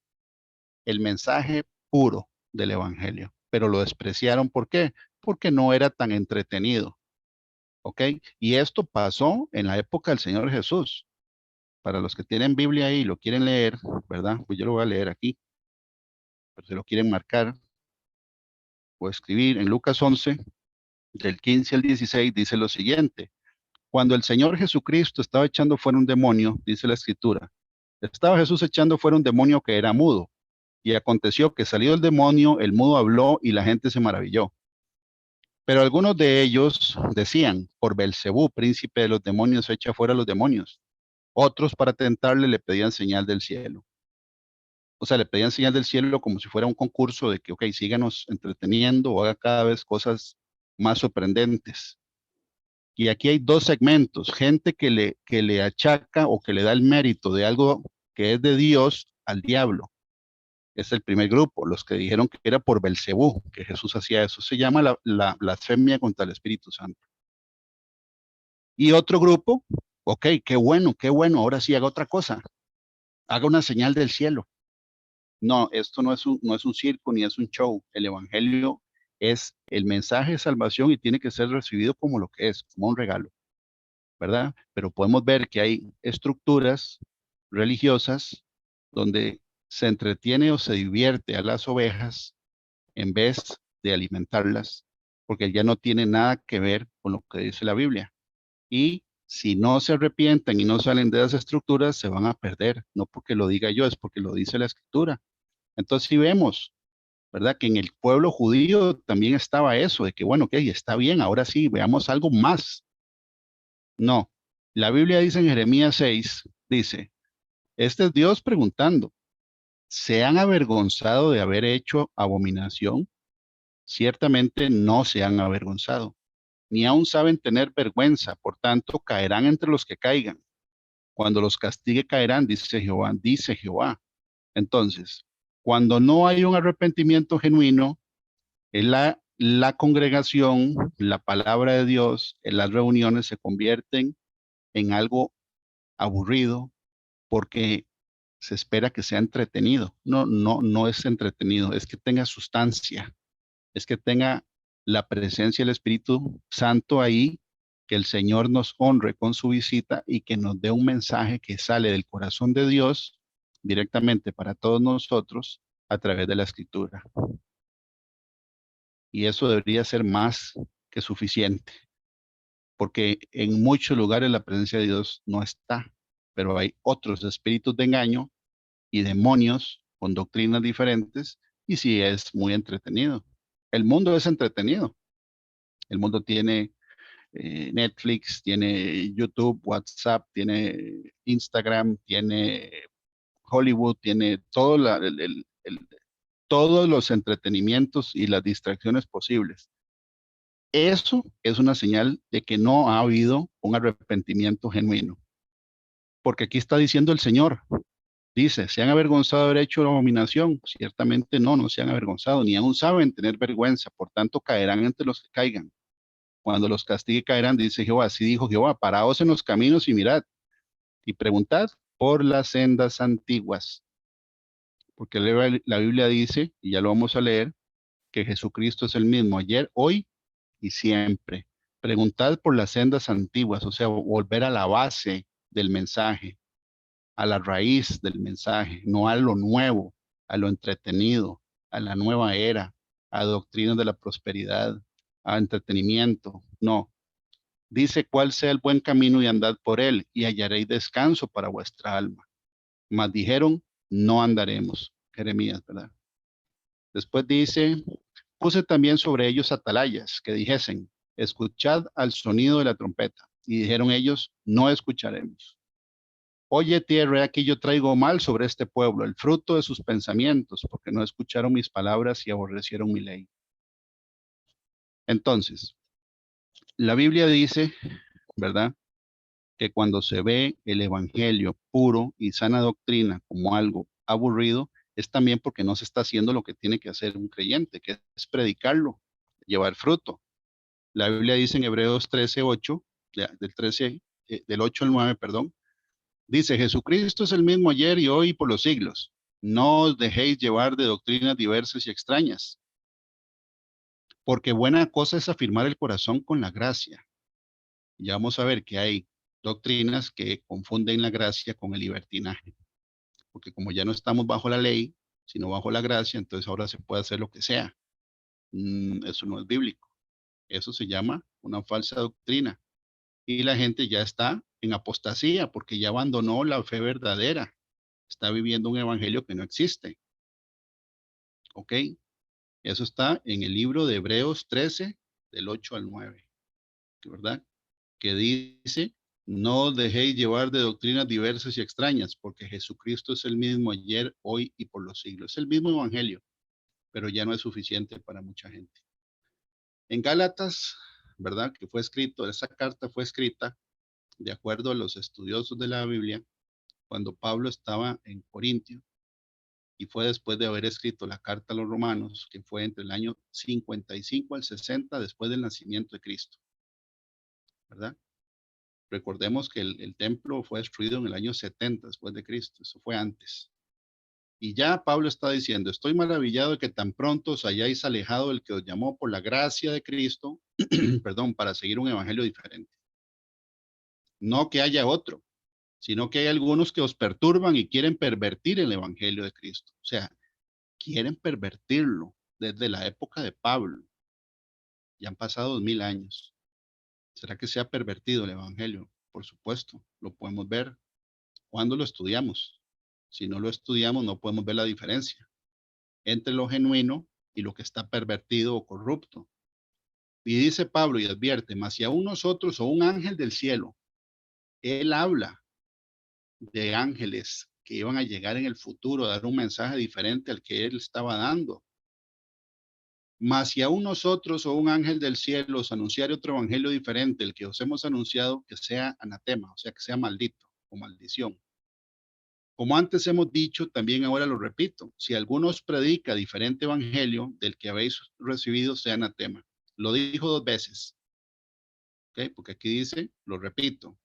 El mensaje puro del evangelio, pero lo despreciaron. ¿Por qué? Porque no era tan entretenido. ¿Ok? Y esto pasó en la época del Señor Jesús. Para los que tienen Biblia ahí y lo quieren leer, ¿verdad? Pues yo lo voy a leer aquí. Pero si lo quieren marcar o escribir en Lucas 11, del 15 al 16, dice lo siguiente. Cuando el Señor Jesucristo estaba echando fuera un demonio, dice la Escritura, estaba Jesús echando fuera un demonio que era mudo. Y aconteció que salido el demonio, el mudo habló y la gente se maravilló. Pero algunos de ellos decían, por Belcebú, príncipe de los demonios, echa fuera los demonios. Otros, para tentarle, le pedían señal del cielo. O sea, le pedían señal del cielo como si fuera un concurso de que, ok, síganos entreteniendo o haga cada vez cosas más sorprendentes. Y aquí hay dos segmentos, gente que le achaca o que le da el mérito de algo que es de Dios al diablo. Es el primer grupo, los que dijeron que era por Belcebú, que Jesús hacía eso. Se llama la blasfemia contra el Espíritu Santo. Y otro grupo, ok, qué bueno, ahora sí haga otra cosa. Haga una señal del cielo. No, esto no es un circo ni es un show. El Evangelio es el mensaje de salvación y tiene que ser recibido como lo que es, como un regalo, ¿verdad? Pero podemos ver que hay estructuras religiosas donde se entretiene o se divierte a las ovejas en vez de alimentarlas, porque ya no tiene nada que ver con lo que dice la Biblia. Y si no se arrepienten y no salen de esas estructuras, se van a perder, no porque lo diga yo, es porque lo dice la Escritura. Entonces, si vemos, ¿verdad? Que en el pueblo judío también estaba eso, de que, bueno, ok, está bien, ahora sí, veamos algo más. No, la Biblia dice en Jeremías 6, dice, este es Dios preguntando, ¿se han avergonzado de haber hecho abominación? Ciertamente no se han avergonzado, ni aún saben tener vergüenza, por tanto caerán entre los que caigan. Cuando los castigue caerán, dice Jehová, dice Jehová. Entonces, cuando no hay un arrepentimiento genuino, en la congregación, la palabra de Dios, en las reuniones se convierten en algo aburrido porque se espera que sea entretenido. No es entretenido, es que tenga sustancia, es que tenga la presencia del Espíritu Santo ahí, que el Señor nos honre con su visita y que nos dé un mensaje que sale del corazón de Dios directamente para todos nosotros a través de la Escritura. Y eso debería ser más que suficiente, porque en muchos lugares la presencia de Dios no está, pero hay otros espíritus de engaño y demonios con doctrinas diferentes, y sí es muy entretenido. El mundo es entretenido. El mundo tiene Netflix, tiene YouTube, WhatsApp, tiene Instagram, tiene Hollywood, tiene todo todos los entretenimientos y las distracciones posibles. Eso es una señal de que no ha habido un arrepentimiento genuino. Porque aquí está diciendo el Señor, dice, ¿se han avergonzado de haber hecho la abominación? Ciertamente no se han avergonzado, ni aún saben tener vergüenza, por tanto caerán entre los que caigan. Cuando los castigue caerán, dice Jehová, así dijo Jehová, paraos en los caminos y mirad, y preguntad por las sendas antiguas. Porque la Biblia dice, y ya lo vamos a leer, que Jesucristo es el mismo ayer, hoy y siempre. Preguntad por las sendas antiguas, o sea, volver a la base del mensaje, a la raíz del mensaje, no a lo nuevo, a lo entretenido, a la nueva era, a doctrinas de la prosperidad, a entretenimiento. No. Dice cuál sea el buen camino y andad por él, y hallaréis descanso para vuestra alma. Mas dijeron, no andaremos. Jeremías, ¿verdad? Después dice, puse también sobre ellos atalayas que dijesen, escuchad al sonido de la trompeta. Y dijeron ellos, no escucharemos. Oye, tierra, aquí yo traigo mal sobre este pueblo, el fruto de sus pensamientos, porque no escucharon mis palabras y aborrecieron mi ley. Entonces, la Biblia dice, ¿verdad?, que cuando se ve el evangelio puro y sana doctrina como algo aburrido, es también porque no se está haciendo lo que tiene que hacer un creyente, que es predicarlo, llevar fruto. La Biblia dice en Hebreos 13:8, del 8 al 9, perdón, dice, Jesucristo es el mismo ayer y hoy y por los siglos. No os dejéis llevar de doctrinas diversas y extrañas, porque buena cosa es afirmar el corazón con la gracia. Ya vamos a ver que hay doctrinas que confunden la gracia con el libertinaje, porque como ya no estamos bajo la ley, sino bajo la gracia, entonces ahora se puede hacer lo que sea. Eso no es bíblico. Eso se llama una falsa doctrina. Y la gente ya está en apostasía porque ya abandonó la fe verdadera. Está viviendo un evangelio que no existe. ¿Ok? Eso está en el libro de Hebreos 13, del 8 al 9, ¿verdad? Que dice, no os dejéis llevar de doctrinas diversas y extrañas, porque Jesucristo es el mismo ayer, hoy y por los siglos. Es el mismo evangelio, pero ya no es suficiente para mucha gente. En Gálatas, ¿verdad? Que fue escrito, esa carta fue escrita de acuerdo a los estudiosos de la Biblia, cuando Pablo estaba en Corintio, y fue después de haber escrito la carta a los romanos, que fue entre el año 55 al 60 después del nacimiento de Cristo, ¿verdad? Recordemos que el templo fue destruido en el año 70 después de Cristo, eso fue antes. Y ya Pablo está diciendo, estoy maravillado de que tan pronto os hayáis alejado del que os llamó por la gracia de Cristo, perdón, para seguir un evangelio diferente. No que haya otro, sino que hay algunos que os perturban y quieren pervertir el evangelio de Cristo. O sea, quieren pervertirlo desde la época de Pablo. Ya han pasado 2000 años. ¿Será que se ha pervertido el evangelio? Por supuesto, lo podemos ver cuando lo estudiamos. Si no lo estudiamos, no podemos ver la diferencia entre lo genuino y lo que está pervertido o corrupto. Y dice Pablo y advierte, mas si aún nosotros o un ángel del cielo, él habla de ángeles que iban a llegar en el futuro a dar un mensaje diferente al que él estaba dando. Mas si aún nosotros o un ángel del cielo os anunciare otro evangelio diferente, el que os hemos anunciado, que sea anatema, o sea, que sea maldito o maldición. Como antes hemos dicho, también ahora lo repito, si alguno os predica diferente evangelio del que habéis recibido, sea anatema. Lo dijo 2 veces, ¿ok? Porque aquí dice, lo repito,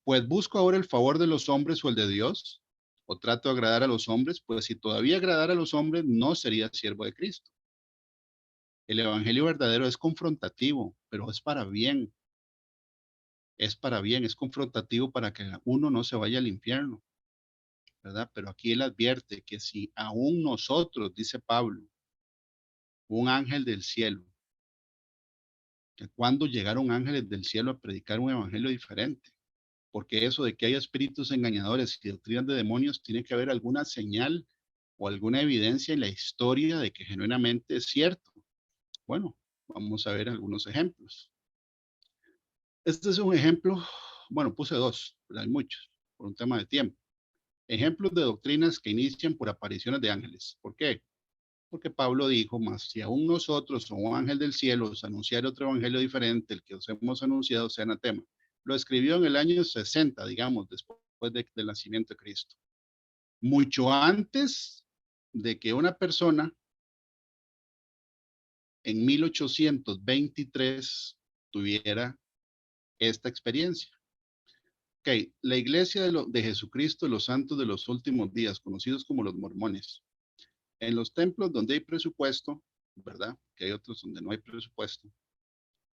pues busco ahora el favor de los hombres o el de Dios, o trato de agradar a los hombres, pues si todavía agradara a los hombres, no sería siervo de Cristo. El evangelio verdadero es confrontativo, pero es para bien. Es para bien, es confrontativo para que uno no se vaya al infierno, ¿verdad? Pero aquí él advierte que si aún nosotros, dice Pablo, un ángel del cielo, que cuando llegaron ángeles del cielo a predicar un evangelio diferente, porque eso de que hay espíritus engañadores y doctrinas de demonios, tiene que haber alguna señal o alguna evidencia en la historia de que genuinamente es cierto. Bueno, vamos a ver algunos ejemplos. Este es un ejemplo, bueno, puse 2, pero hay muchos, por un tema de tiempo. Ejemplos de doctrinas que inician por apariciones de ángeles. ¿Por qué? Porque Pablo dijo, más si aún nosotros o un ángel del cielo os anunciar otro evangelio diferente, el que os hemos anunciado sea anatema. Lo escribió en el año 60, digamos, después del nacimiento de Cristo. Mucho antes de que una persona en 1823 tuviera esta experiencia. Ok, la iglesia de Jesucristo de los santos de los últimos días, conocidos como los mormones, en los templos donde hay presupuesto, ¿verdad? Que hay otros donde no hay presupuesto,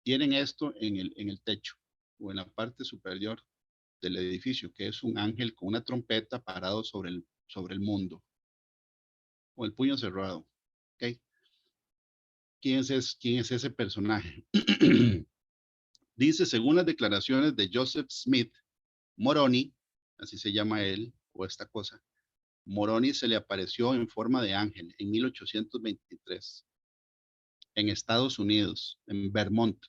tienen esto en el techo o en la parte superior del edificio, que es un ángel con una trompeta parado sobre el mundo, o el puño cerrado. ¿Ok? ¿Quién es ese personaje? Dice, según las declaraciones de Joseph Smith, Moroni, así se llama él, o esta cosa, Moroni se le apareció en forma de ángel en 1823 en Estados Unidos, en Vermont,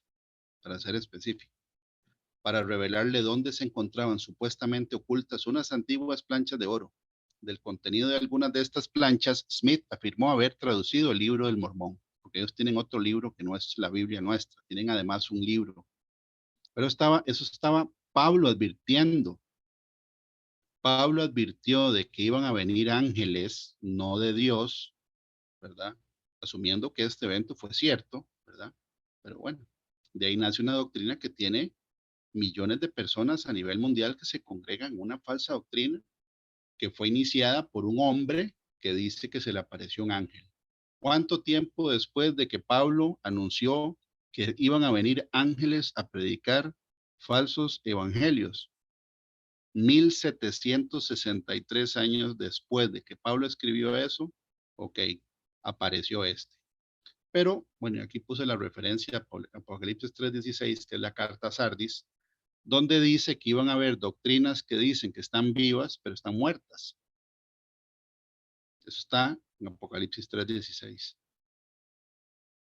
para ser específico. para revelarle dónde se encontraban supuestamente ocultas unas antiguas planchas de oro. Del contenido de algunas de estas planchas, Smith afirmó haber traducido el libro del Mormón, porque ellos tienen otro libro que no es la Biblia nuestra, tienen además un libro. Pero eso estaba Pablo advirtiendo. Pablo advirtió de que iban a venir ángeles, no de Dios, ¿verdad? Asumiendo que este evento fue cierto, ¿verdad? Pero bueno, de ahí nace una doctrina que tiene millones de personas a nivel mundial que se congregan en una falsa doctrina que fue iniciada por un hombre que dice que se le apareció un ángel. ¿Cuánto tiempo después de que Pablo anunció que iban a venir ángeles a predicar falsos evangelios? 1763 años después de que Pablo escribió eso, ok, apareció este. Pero, bueno, aquí puse la referencia a Apocalipsis 3:16, que es la carta a Sardis, donde dice que iban a haber doctrinas que dicen que están vivas, pero están muertas. Eso está en Apocalipsis 3:16.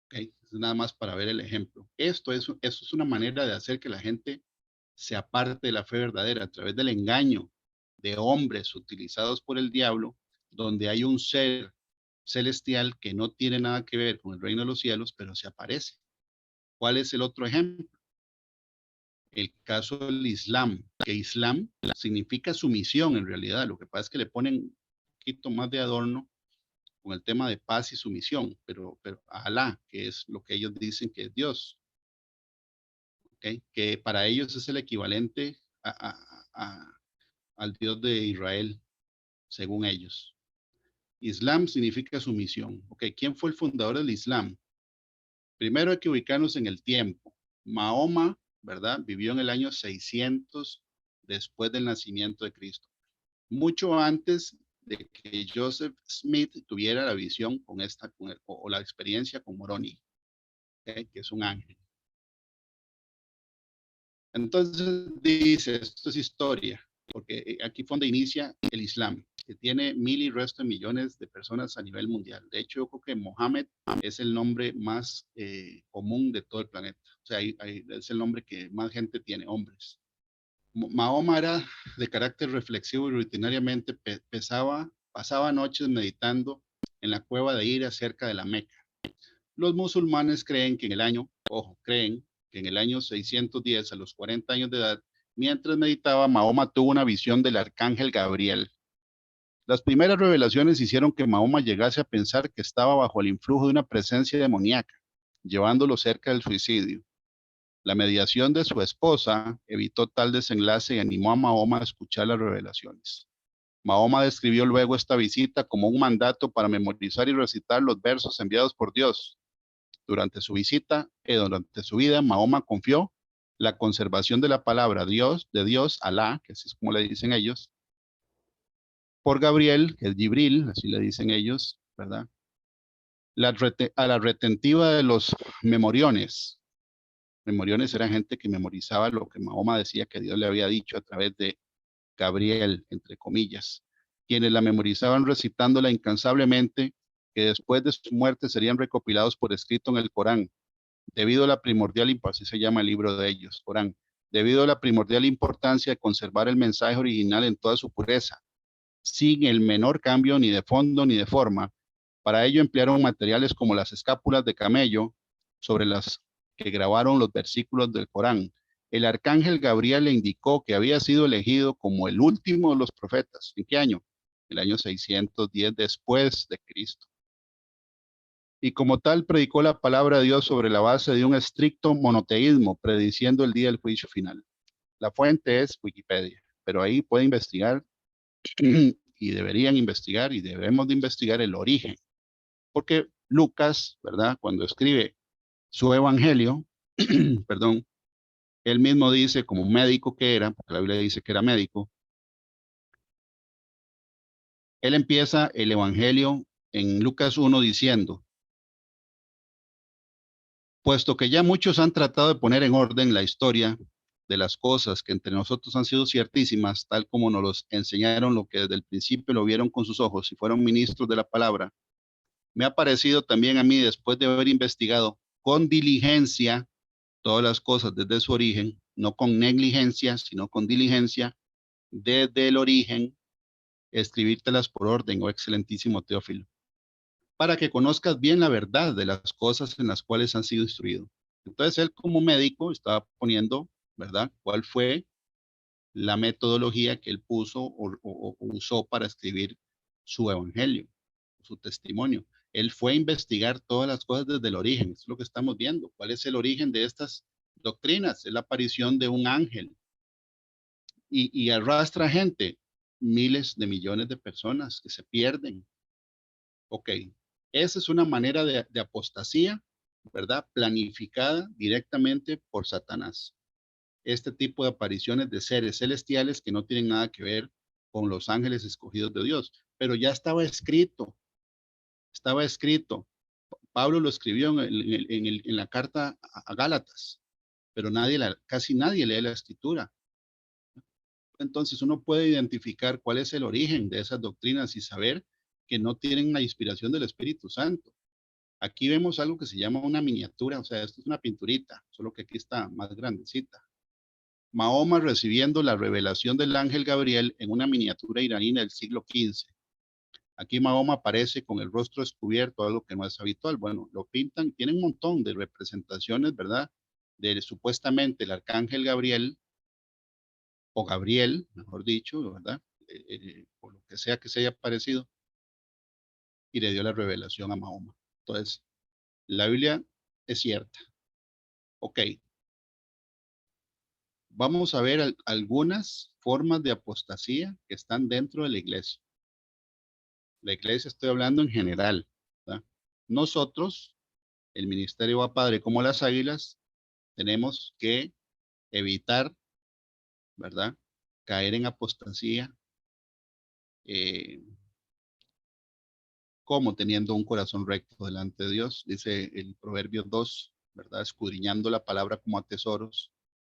Okay. Nada más para ver el ejemplo. Eso es una manera de hacer que la gente se aparte de la fe verdadera a través del engaño de hombres utilizados por el diablo, donde hay un ser celestial que no tiene nada que ver con el reino de los cielos, pero se aparece. ¿Cuál es el otro ejemplo? El caso del Islam, que Islam significa sumisión en realidad. Lo que pasa es que le ponen un poquito más de adorno con el tema de paz y sumisión, pero a Alá, que es lo que ellos dicen que es Dios, ¿okay? Que para ellos es el equivalente al Dios de Israel, según ellos. Islam significa sumisión. Okay, ¿quién fue el fundador del Islam? Primero hay que ubicarnos en el tiempo. Mahoma, ¿verdad? Vivió en el año 600 después del nacimiento de Cristo. Mucho antes de que Joseph Smith tuviera la visión o la experiencia con Moroni, que es un ángel. Entonces dice, esto es historia, porque aquí fue donde inicia el Islam, que tiene mil y resto de millones de personas a nivel mundial. De hecho, yo creo que Mohammed es el nombre más común de todo el planeta. O sea, es el nombre que más gente tiene, hombres. Mahoma era de carácter reflexivo y rutinariamente pasaba noches meditando en la cueva de Hira cerca de la Meca. Los musulmanes creen que en el año 610, a los 40 años de edad, mientras meditaba, Mahoma tuvo una visión del arcángel Gabriel. Las primeras revelaciones hicieron que Mahoma llegase a pensar que estaba bajo el influjo de una presencia demoníaca, llevándolo cerca del suicidio. La mediación de su esposa evitó tal desenlace y animó a Mahoma a escuchar las revelaciones. Mahoma describió luego esta visita como un mandato para memorizar y recitar los versos enviados por Dios. Durante su vida, Mahoma confió la conservación de la palabra de Dios, Alá, que así es como le dicen ellos, por Gabriel, que es Jibril, así le dicen ellos, ¿verdad? A la retentiva de los memoriones. Memoriones eran gente que memorizaba lo que Mahoma decía que Dios le había dicho a través de Gabriel, entre comillas, quienes la memorizaban recitándola incansablemente, que después de su muerte serían recopilados por escrito en el Corán, debido a la primordial, así se llama el libro de ellos, Corán, debido a la primordial importancia de conservar el mensaje original en toda su pureza, sin el menor cambio ni de fondo ni de forma. Para ello emplearon materiales como las escápulas de camello, sobre las que grabaron los versículos del Corán. El arcángel Gabriel le indicó que había sido elegido como el último de los profetas. ¿En qué año? El año 610 después de Cristo. Y como tal predicó la palabra de Dios sobre la base de un estricto monoteísmo, prediciendo el día del juicio final. La fuente es Wikipedia, pero ahí puede investigar y deberían investigar y debemos de investigar el origen. Porque Lucas, ¿verdad? Cuando escribe su evangelio, perdón, él mismo dice, como médico que era, porque la Biblia dice que era médico, él empieza el evangelio en Lucas 1 diciendo, puesto que ya muchos han tratado de poner en orden la historia de las cosas que entre nosotros han sido ciertísimas, tal como nos los enseñaron, lo que desde el principio lo vieron con sus ojos y fueron ministros de la palabra, me ha parecido también a mí, después de haber investigado con diligencia todas las cosas desde su origen, no con negligencia, sino con diligencia, desde el origen, escribírtelas por orden, oh excelentísimo Teófilo, para que conozcas bien la verdad de las cosas en las cuales han sido instruidos. Entonces él como médico estaba poniendo, ¿verdad?, cuál fue la metodología que él puso o usó para escribir su evangelio, su testimonio. Él fue a investigar todas las cosas desde el origen. Es lo que estamos viendo. ¿Cuál es el origen de estas doctrinas? Es la aparición de un ángel. Y arrastra gente, miles de millones de personas que se pierden. Ok, esa es una manera de apostasía, ¿verdad? Planificada directamente por Satanás. Este tipo de apariciones de seres celestiales que no tienen nada que ver con los ángeles escogidos de Dios, pero ya estaba escrito, estaba escrito. Pablo lo escribió en la carta a Gálatas, pero casi nadie lee la escritura. Entonces uno puede identificar cuál es el origen de esas doctrinas y saber que no tienen la inspiración del Espíritu Santo. Aquí vemos algo que se llama una miniatura, o sea, esto es una pinturita, solo que aquí está más grandecita. Mahoma recibiendo la revelación del ángel Gabriel en una miniatura iraní del siglo XV. Aquí Mahoma aparece con el rostro descubierto, algo que no es habitual. Bueno, lo pintan, tienen un montón de representaciones, ¿verdad? De supuestamente el arcángel Gabriel, o Gabriel, mejor dicho, ¿verdad? Por lo que sea que se haya aparecido, y le dio la revelación a Mahoma. Entonces, la Biblia es cierta. Ok. Vamos a ver algunas formas de apostasía que están dentro de la iglesia. La iglesia estoy hablando en general, ¿verdad? Nosotros, el ministerio va padre como las águilas, tenemos que evitar, ¿verdad?, caer en apostasía, como teniendo un corazón recto delante de Dios. Dice el Proverbio 2, ¿verdad?, escudriñando la palabra como a tesoros,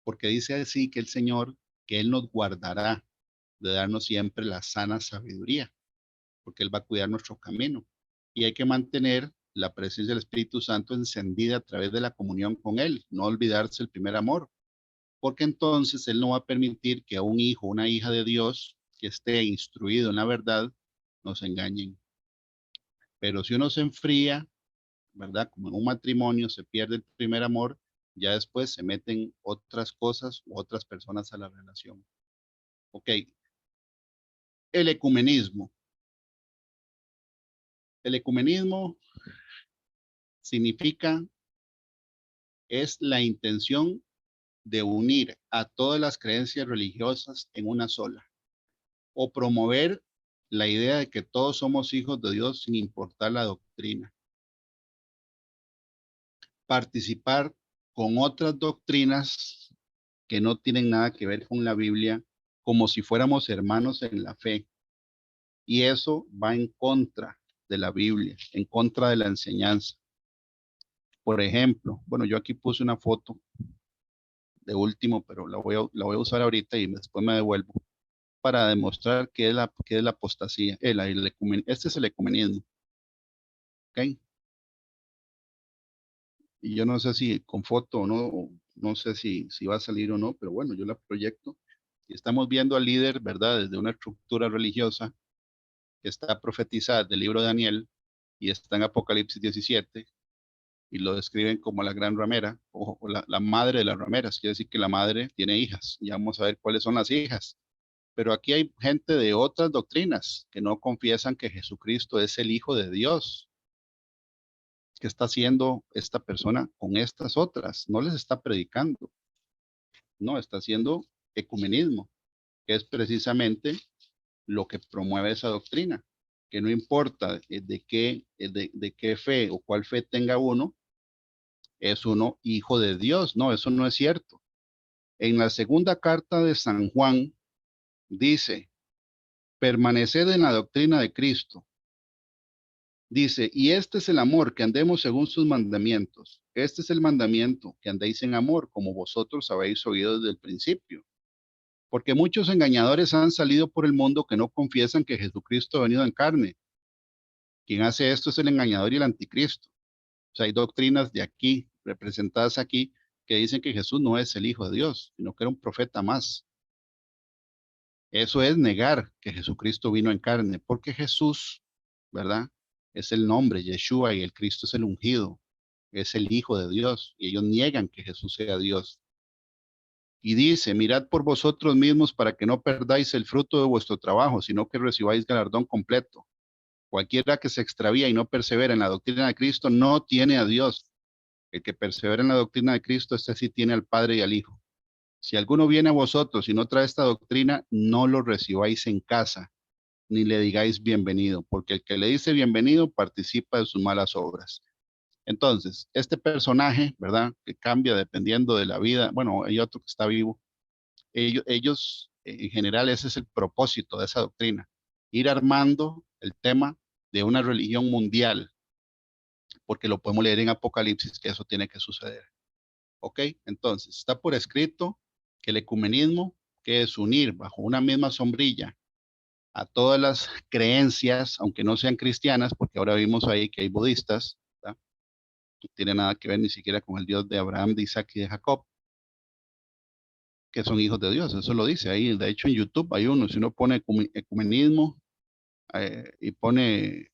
porque dice así que el Señor, que Él nos guardará de darnos siempre la sana sabiduría, porque Él va a cuidar nuestro camino. Y hay que mantener la presencia del Espíritu Santo encendida a través de la comunión con Él, no olvidarse el primer amor, porque entonces Él no va a permitir que a un hijo, una hija de Dios que esté instruido en la verdad, nos engañen. Pero si uno se enfría, ¿verdad? Como en un matrimonio se pierde el primer amor, ya después se meten otras cosas u otras personas a la relación. Ok. El ecumenismo. El ecumenismo significa, es la intención de unir a todas las creencias religiosas en una sola, o promover la idea de que todos somos hijos de Dios sin importar la doctrina. Participar con otras doctrinas que no tienen nada que ver con la Biblia, como si fuéramos hermanos en la fe. Y eso va en contra de la Biblia, en contra de la enseñanza. Por ejemplo, bueno, yo aquí puse una foto de último, pero la voy a usar ahorita y después me devuelvo para demostrar qué es la apostasía. Este es el ecumenismo. ¿Ok? Y yo no sé si con foto o no, no sé si va a salir o no, pero bueno, yo la proyecto. Y estamos viendo al líder, ¿verdad? Desde una estructura religiosa que está profetizada del libro de Daniel y está en Apocalipsis 17 y lo describen como la gran ramera o la madre de las rameras. Quiere decir que la madre tiene hijas. Y vamos a ver cuáles son las hijas. Pero aquí hay gente de otras doctrinas que no confiesan que Jesucristo es el Hijo de Dios. ¿Qué está haciendo esta persona con estas otras? No les está predicando. No, está haciendo ecumenismo, que es precisamente lo que promueve esa doctrina, que no importa de qué fe o cuál fe tenga uno, es uno hijo de Dios. No, eso no es cierto. En la segunda carta de San Juan dice, permaneced en la doctrina de Cristo. Dice, y este es el amor, que andemos según sus mandamientos. Este es el mandamiento, que andéis en amor, como vosotros habéis oído desde el principio. Porque muchos engañadores han salido por el mundo que no confiesan que Jesucristo ha venido en carne. Quien hace esto es el engañador y el anticristo. O sea, hay doctrinas de aquí, representadas aquí, que dicen que Jesús no es el Hijo de Dios, sino que era un profeta más. Eso es negar que Jesucristo vino en carne, porque Jesús, ¿verdad? Es el nombre, Yeshua, y el Cristo es el ungido, es el Hijo de Dios, y ellos niegan que Jesús sea Dios. Y dice, mirad por vosotros mismos para que no perdáis el fruto de vuestro trabajo, sino que recibáis galardón completo. Cualquiera que se extravía y no persevera en la doctrina de Cristo no tiene a Dios. El que persevera en la doctrina de Cristo, este sí tiene al Padre y al Hijo. Si alguno viene a vosotros y no trae esta doctrina, no lo recibáis en casa, ni le digáis bienvenido, porque el que le dice bienvenido participa de sus malas obras. Entonces, este personaje, ¿verdad? Que cambia dependiendo de la vida. Bueno, hay otro que está vivo. Ellos, en general, ese es el propósito de esa doctrina. Ir armando el tema de una religión mundial, porque lo podemos leer en Apocalipsis que eso tiene que suceder. ¿Ok? Entonces, está por escrito que el ecumenismo, que es unir bajo una misma sombrilla a todas las creencias, aunque no sean cristianas, porque ahora vimos ahí que hay budistas, ¿verdad? No tiene nada que ver ni siquiera con el Dios de Abraham, de Isaac y de Jacob, que son hijos de Dios, eso lo dice ahí. De hecho, en YouTube hay uno, si uno pone ecumenismo y pone,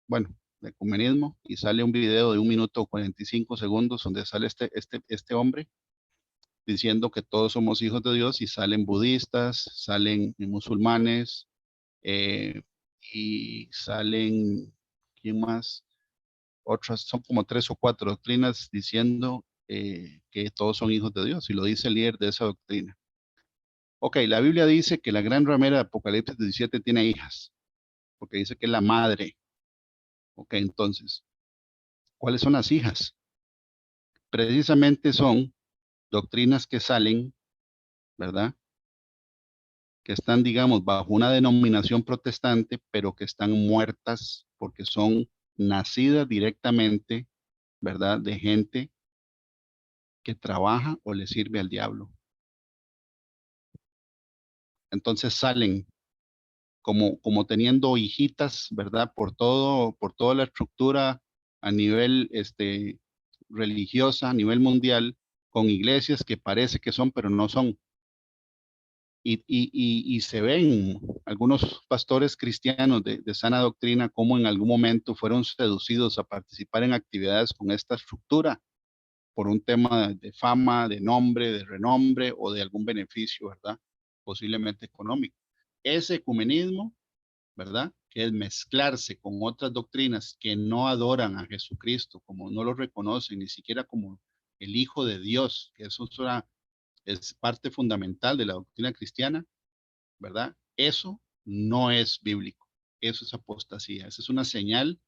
bueno, de ecumenismo, y sale un video de 1 minuto 45 segundos donde sale este hombre diciendo que todos somos hijos de Dios, y salen budistas, salen musulmanes, eh, y salen, ¿quién más? Otras, son como 3 o 4 doctrinas diciendo que todos son hijos de Dios, y lo dice el líder de esa doctrina. Ok, la Biblia dice que la gran ramera de Apocalipsis 17 tiene hijas, porque dice que es la madre. Ok, entonces, ¿cuáles son las hijas? Precisamente son doctrinas que salen, ¿verdad? Que están, digamos, bajo una denominación protestante, pero que están muertas porque son nacidas directamente, ¿verdad? De gente que trabaja o le sirve al diablo. Entonces salen como teniendo hijitas, ¿verdad? Por toda la estructura a nivel religiosa, a nivel mundial, con iglesias que parece que son, pero no son. Y se ven algunos pastores cristianos de sana doctrina como en algún momento fueron seducidos a participar en actividades con esta estructura por un tema de fama, de nombre, de renombre o de algún beneficio, ¿verdad? Posiblemente económico. Ese ecumenismo, ¿verdad? Que es mezclarse con otras doctrinas que no adoran a Jesucristo, como no lo reconocen ni siquiera como el Hijo de Dios, que eso es parte fundamental de la doctrina cristiana, ¿verdad? Eso no es bíblico, eso es apostasía, esa es una señal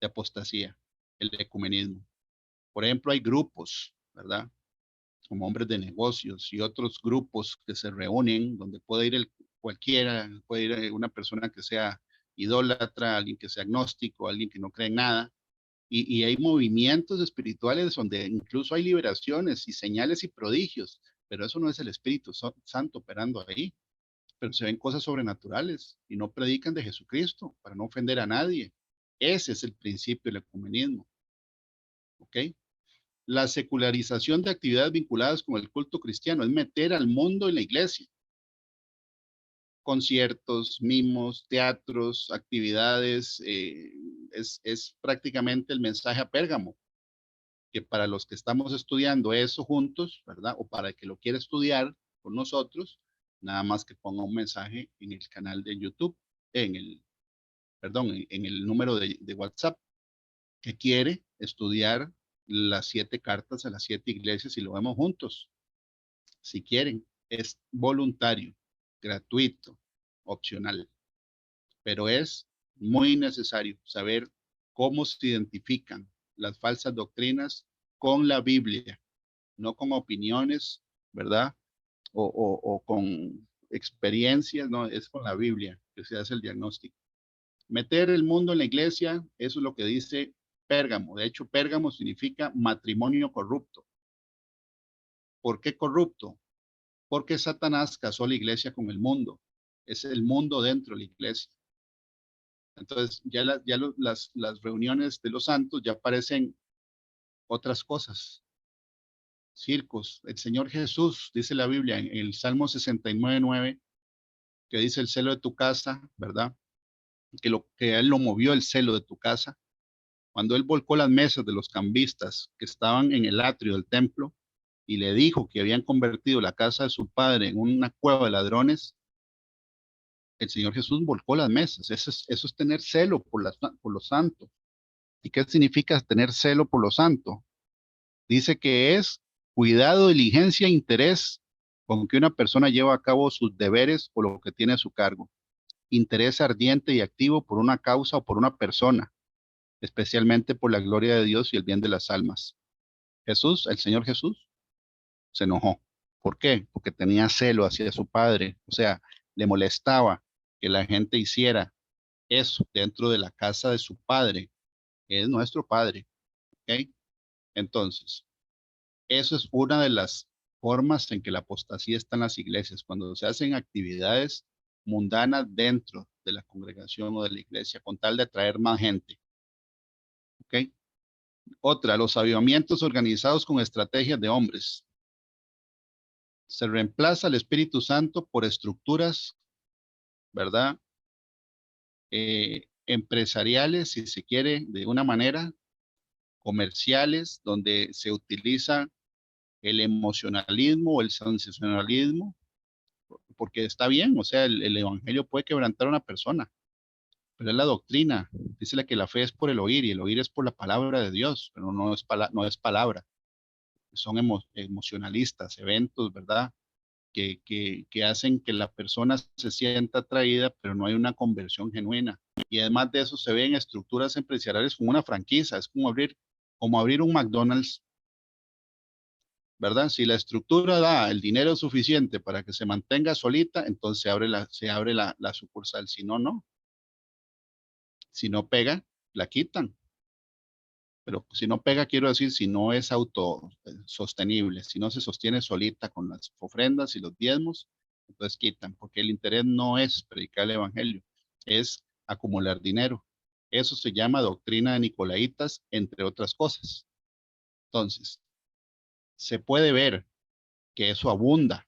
de apostasía, el ecumenismo. Por ejemplo, hay grupos, ¿verdad? Como hombres de negocios y otros grupos que se reúnen donde puede ir cualquiera, puede ir una persona que sea idólatra, alguien que sea agnóstico, alguien que no cree en nada. Y hay movimientos espirituales donde incluso hay liberaciones y señales y prodigios, pero eso no es el Espíritu Santo operando ahí. Pero se ven cosas sobrenaturales y no predican de Jesucristo para no ofender a nadie. Ese es el principio del ecumenismo. ¿Ok? La secularización de actividades vinculadas con el culto cristiano es meter al mundo en la iglesia. Conciertos, mimos, teatros, actividades, es prácticamente el mensaje a Pérgamo, que para los que estamos estudiando eso juntos, ¿verdad? O para el que lo quiera estudiar con nosotros, nada más que ponga un mensaje en el canal de YouTube, en el número de WhatsApp, que quiere estudiar las 7 cartas a las 7 iglesias, y lo vemos juntos. Si quieren, es voluntario, gratuito, opcional, pero es muy necesario saber cómo se identifican las falsas doctrinas con la Biblia, no con opiniones, ¿verdad? O con experiencias, no, es con la Biblia que se hace el diagnóstico. Meter el mundo en la iglesia, eso es lo que dice Pérgamo. De hecho, Pérgamo significa matrimonio corrupto. ¿Por qué corrupto? Porque Satanás casó la iglesia con el mundo. Es el mundo dentro de la iglesia. Entonces, las reuniones de los santos ya parecen otras cosas. circos. El Señor Jesús, dice la Biblia en el Salmo 69:9, que dice el celo de tu casa, ¿verdad? Que a él lo movió el celo de tu casa. Cuando él volcó las mesas de los cambistas que estaban en el atrio del templo y le dijo que habían convertido la casa de su padre en una cueva de ladrones, el Señor Jesús volcó las mesas. Eso es tener celo por lo santo. ¿Y qué significa tener celo por lo santo? Dice que es cuidado, diligencia, interés con que una persona lleva a cabo sus deberes o lo que tiene a su cargo. Interés ardiente y activo por una causa o por una persona, especialmente por la gloria de Dios y el bien de las almas. Jesús, el Señor Jesús, se enojó. ¿Por qué? Porque tenía celo hacia su padre. O sea, le molestaba que la gente hiciera eso dentro de la casa de su padre, que es nuestro padre. ¿Ok? Entonces, eso es una de las formas en que la apostasía está en las iglesias, cuando se hacen actividades mundanas dentro de la congregación o de la iglesia, con tal de atraer más gente. ¿Ok? Otra, los avivamientos organizados con estrategias de hombres. Se reemplaza el Espíritu Santo por estructuras, ¿verdad? Empresariales, si se quiere, de una manera, comerciales, donde se utiliza el emocionalismo o el sensacionalismo, porque está bien, o sea, el evangelio puede quebrantar a una persona, pero es la doctrina. Dice que la fe es por el oír y el oír es por la palabra de Dios, pero no es palabra. Son emocionalistas, eventos, ¿verdad? Que hacen que la persona se sienta atraída, pero no hay una conversión genuina. Y además de eso se ven estructuras empresariales como una franquicia, es como abrir un McDonald's, ¿verdad? Si la estructura da el dinero suficiente para que se mantenga solita, entonces se abre la sucursal. Si no, no. Si no pega, la quitan. Pero si no pega, quiero decir, si no es autosostenible, si no se sostiene solita con las ofrendas y los diezmos, entonces quitan, porque el interés no es predicar el evangelio, es acumular dinero. Eso se llama doctrina de Nicolaitas, entre otras cosas. Entonces, se puede ver que eso abunda.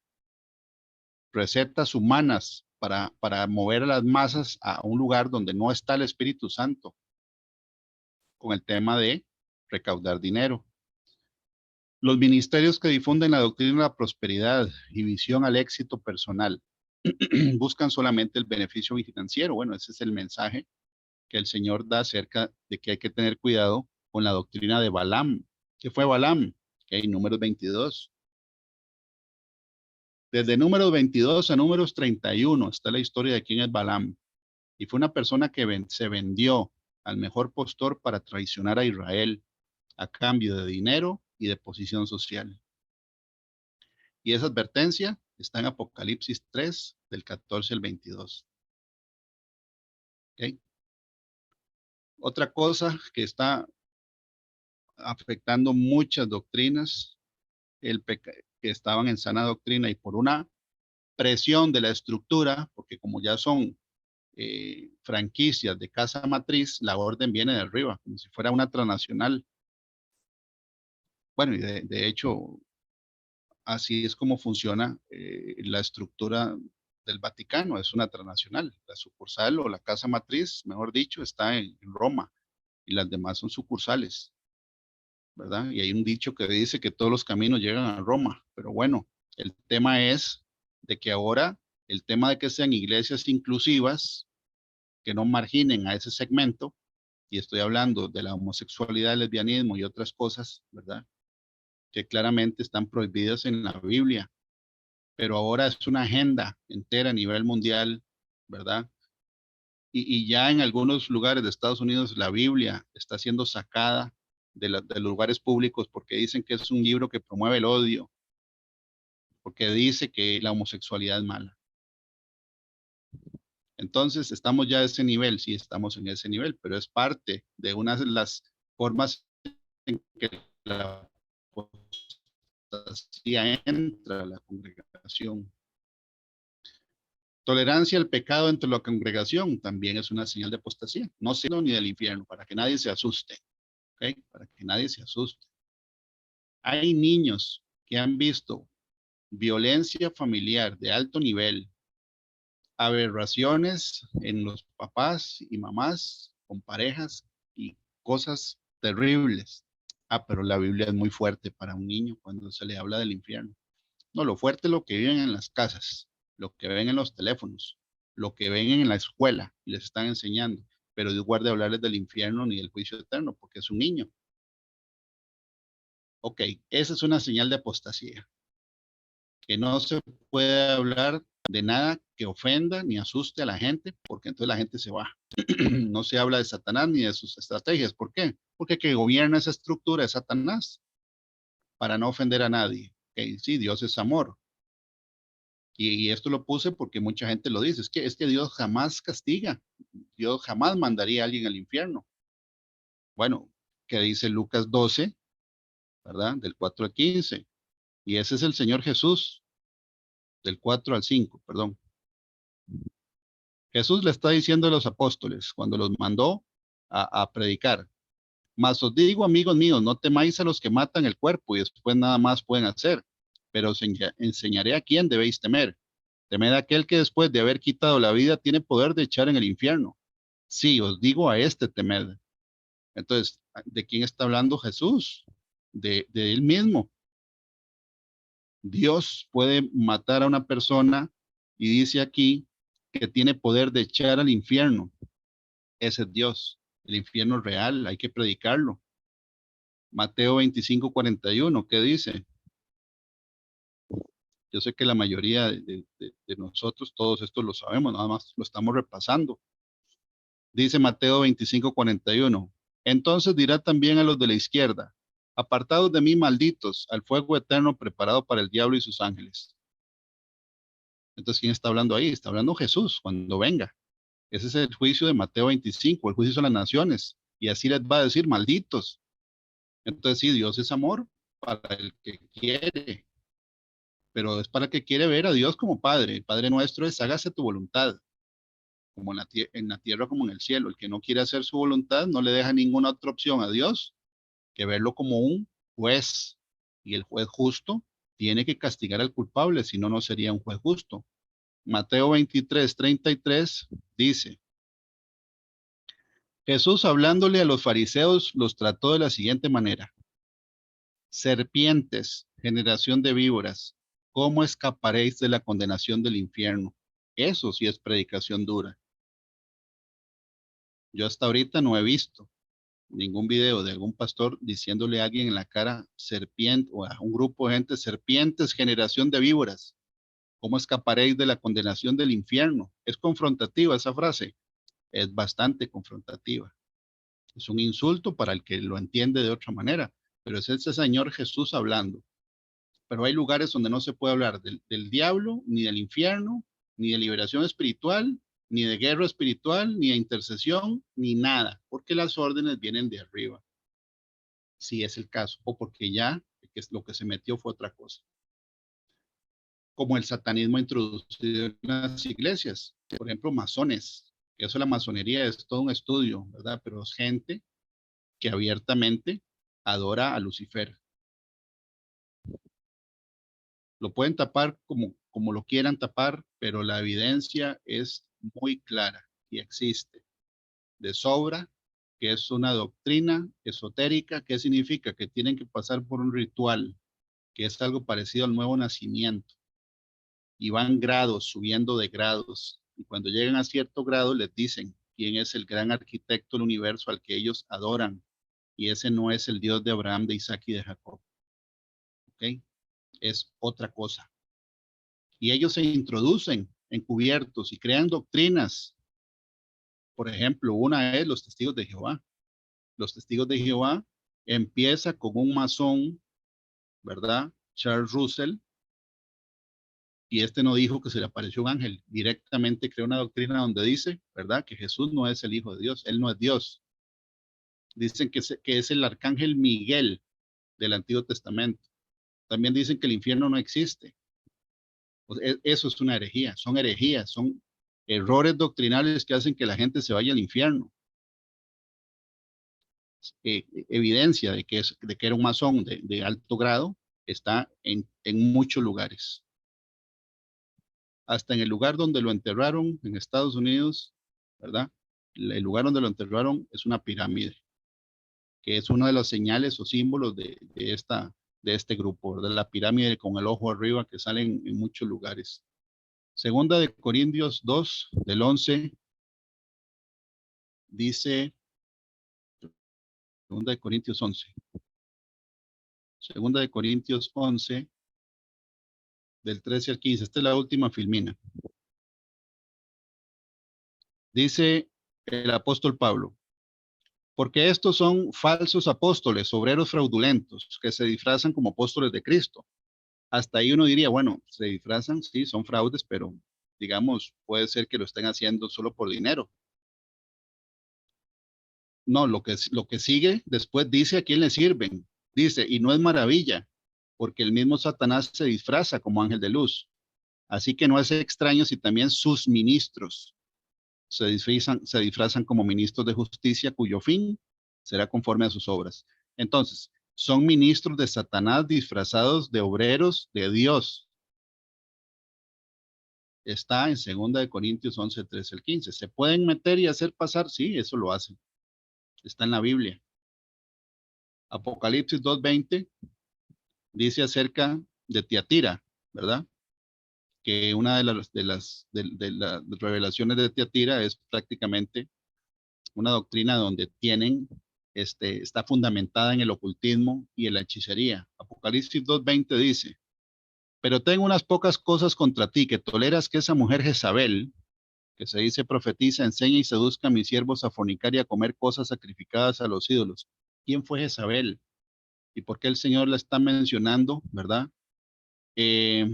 Recetas humanas para mover a las masas a un lugar donde no está el Espíritu Santo, con el tema de recaudar dinero. Los ministerios que difunden la doctrina de la prosperidad y visión al éxito personal buscan solamente el beneficio financiero. Bueno, ese es el mensaje que el Señor da acerca de que hay que tener cuidado con la doctrina de Balaam. ¿Qué fue Balaam? Okay, números 22. Desde números 22 a números 31 está la historia de quién es Balaam. Y fue una persona que se vendió al mejor postor para traicionar a Israel a cambio de dinero y de posición social. Y esa advertencia está en Apocalipsis 3, del 14 al 22. ¿Okay? Otra cosa que está afectando muchas doctrinas, que estaban en sana doctrina y por una presión de la estructura, porque como ya son franquicias de casa matriz, la orden viene de arriba, como si fuera una transnacional. Bueno, y de hecho, así es como funciona la estructura del Vaticano, es una transnacional. La sucursal o la casa matriz, mejor dicho, está en Roma y las demás son sucursales, ¿verdad? Y hay un dicho que dice que todos los caminos llegan a Roma, pero bueno, el tema es de que ahora el tema de que sean iglesias inclusivas, que no marginen a ese segmento, y estoy hablando de la homosexualidad, el lesbianismo y otras cosas, ¿verdad? Que claramente están prohibidas en la Biblia, pero ahora es una agenda entera a nivel mundial, ¿verdad? Y ya en algunos lugares de Estados Unidos la Biblia está siendo sacada de los lugares públicos porque dicen que es un libro que promueve el odio, porque dice que la homosexualidad es mala. Entonces, estamos ya a ese nivel, sí, estamos en ese nivel, pero es parte de una de las formas en que la apostasía entra a la congregación. Tolerancia al pecado entre la congregación también es una señal de apostasía. No cielo ni del infierno, para que nadie se asuste. ¿Okay? Para que nadie se asuste. Hay niños que han visto violencia familiar de alto nivel, aberraciones en los papás y mamás con parejas y cosas terribles. Ah, pero la Biblia es muy fuerte para un niño cuando se le habla del infierno. No, lo fuerte es lo que viven en las casas, lo que ven en los teléfonos, lo que ven en la escuela y les están enseñando. Pero Dios guarde hablarles del infierno ni del juicio eterno, porque es un niño. Ok, esa es una señal de apostasía, que no se puede hablar de nada que ofenda ni asuste a la gente, porque entonces la gente se va. No se habla de Satanás ni de sus estrategias. ¿Por qué? Porque que gobierna esa estructura es Satanás, para no ofender a nadie. Okay, sí, Dios es amor. Y esto lo puse porque mucha gente lo dice, es que Dios jamás castiga, Dios jamás mandaría a alguien al infierno. Bueno, ¿qué dice Lucas 12, verdad? Del 4 al 15. Y ese es el Señor Jesús, del 4 al 5, perdón. Jesús le está diciendo a los apóstoles cuando los mandó a predicar. Mas os digo, amigos míos, no temáis a los que matan el cuerpo y después nada más pueden hacer, pero os enseñaré a quién debéis temer. Temed a aquel que después de haber quitado la vida tiene poder de echar en el infierno. Sí, os digo a este temed. Entonces, ¿de quién está hablando Jesús? De él mismo. Dios puede matar a una persona y dice aquí que tiene poder de echar al infierno. Ese es Dios. El infierno es real, hay que predicarlo. Mateo 25:41, ¿qué dice? Yo sé que la mayoría de nosotros, todos estos lo sabemos, nada más lo estamos repasando. Dice Mateo 25:41. Entonces dirá también a los de la izquierda, apartados de mí, malditos, al fuego eterno preparado para el diablo y sus ángeles. Entonces, ¿quién está hablando ahí? Está hablando Jesús cuando venga. Ese es el juicio de Mateo 25, el juicio de las naciones. Y así les va a decir, malditos. Entonces, sí, Dios es amor para el que quiere, pero es para el que quiere ver a Dios como Padre. El Padre nuestro es, hágase tu voluntad, como en la tierra como en el cielo. El que no quiere hacer su voluntad no le deja ninguna otra opción a Dios que verlo como un juez. Y el juez justo tiene que castigar al culpable, si no, no sería un juez justo. Mateo 23:33 dice, Jesús hablándole a los fariseos los trató de la siguiente manera. Serpientes, generación de víboras, ¿cómo escaparéis de la condenación del infierno? Eso sí es predicación dura. Yo hasta ahorita no he visto ningún video de algún pastor diciéndole a alguien en la cara serpiente o a un grupo de gente, serpientes, generación de víboras, ¿cómo escaparéis de la condenación del infierno? Es confrontativa esa frase, es bastante confrontativa. Es un insulto para el que lo entiende de otra manera, pero es ese Señor Jesús hablando. Pero hay lugares donde no se puede hablar del diablo, ni del infierno, ni de liberación espiritual, ni de guerra espiritual, ni de intercesión, ni nada, porque las órdenes vienen de arriba, si es el caso, o porque ya que es lo que se metió fue otra cosa. Como el satanismo introducido en las iglesias, por ejemplo, masones, que eso la masonería es todo un estudio, ¿verdad? Pero es gente que abiertamente adora a Lucifer. Lo pueden tapar como lo quieran tapar, pero la evidencia es muy clara y existe de sobra, que es una doctrina esotérica. ¿Qué significa? Que tienen que pasar por un ritual, que es algo parecido al nuevo nacimiento, y van grados, subiendo de grados, y cuando llegan a cierto grado les dicen quién es el gran arquitecto del universo al que ellos adoran, y ese no es el Dios de Abraham, de Isaac y de Jacob. ¿Ok? Es otra cosa. Y ellos se introducen encubiertos y crean doctrinas. Por ejemplo, una es los testigos de Jehová. Los testigos de Jehová empieza con un masón, ¿verdad? Charles Russell, y este no dijo que se le apareció un ángel, directamente creó una doctrina donde dice, ¿verdad? Que Jesús no es el Hijo de Dios, Él no es Dios. Dicen que es el arcángel Miguel del Antiguo Testamento. También dicen que el infierno no existe. Eso es una herejía, son herejías, son errores doctrinales que hacen que la gente se vaya al infierno. Evidencia de que era un masón de alto grado Está en muchos lugares. Hasta en el lugar donde lo enterraron en Estados Unidos, ¿verdad? El lugar donde lo enterraron es una pirámide, que es una de las señales o símbolos de este grupo, de la pirámide con el ojo arriba que salen en muchos lugares. Segunda de Corintios 2, del 11, dice, Segunda de Corintios 11, Segunda de Corintios 11, del 13 al 15, esta es la última filmina. Dice el apóstol Pablo, porque estos son falsos apóstoles, obreros fraudulentos, que se disfrazan como apóstoles de Cristo. Hasta ahí uno diría, bueno, se disfrazan, sí, son fraudes, pero digamos, puede ser que lo estén haciendo solo por dinero. No, lo que sigue después dice a quién le sirven. Dice, y no es maravilla, porque el mismo Satanás se disfraza como ángel de luz. Así que no es extraño si también sus ministros se disfrazan como ministros de justicia, cuyo fin será conforme a sus obras. Entonces, son ministros de Satanás disfrazados de obreros de Dios. Está en 2 de Corintios 11, 13 al 15. ¿Se pueden meter y hacer pasar? Sí, eso lo hacen. Está en la Biblia. Apocalipsis 2:20 dice acerca de Tiatira, ¿verdad? Que una de las revelaciones de Tiatira es prácticamente una doctrina donde está fundamentada en el ocultismo y en la hechicería. Apocalipsis 2:20 dice, pero tengo unas pocas cosas contra ti, que toleras que esa mujer Jezabel, que se dice profetiza, enseña y seduzca a mis siervos a fornicar y a comer cosas sacrificadas a los ídolos. ¿Quién fue Jezabel? ¿Y por qué el Señor la está mencionando, verdad? Eh,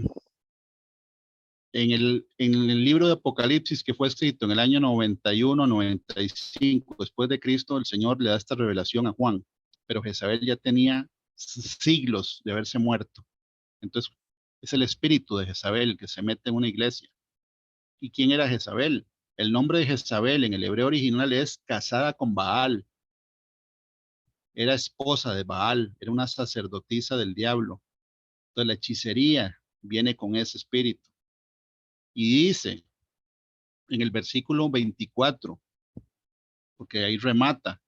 en el libro de Apocalipsis, que fue escrito en el año 91, 95 después de Cristo, el Señor le da esta revelación a Juan, pero Jezabel ya tenía siglos de haberse muerto. Entonces, es el espíritu de Jezabel que se mete en una iglesia. ¿Y quién era Jezabel? El nombre de Jezabel en el hebreo original es casada con Baal. Era esposa de Baal, era una sacerdotisa del diablo. Entonces, la hechicería viene con ese espíritu. Y dice en el versículo 24, porque ahí remata,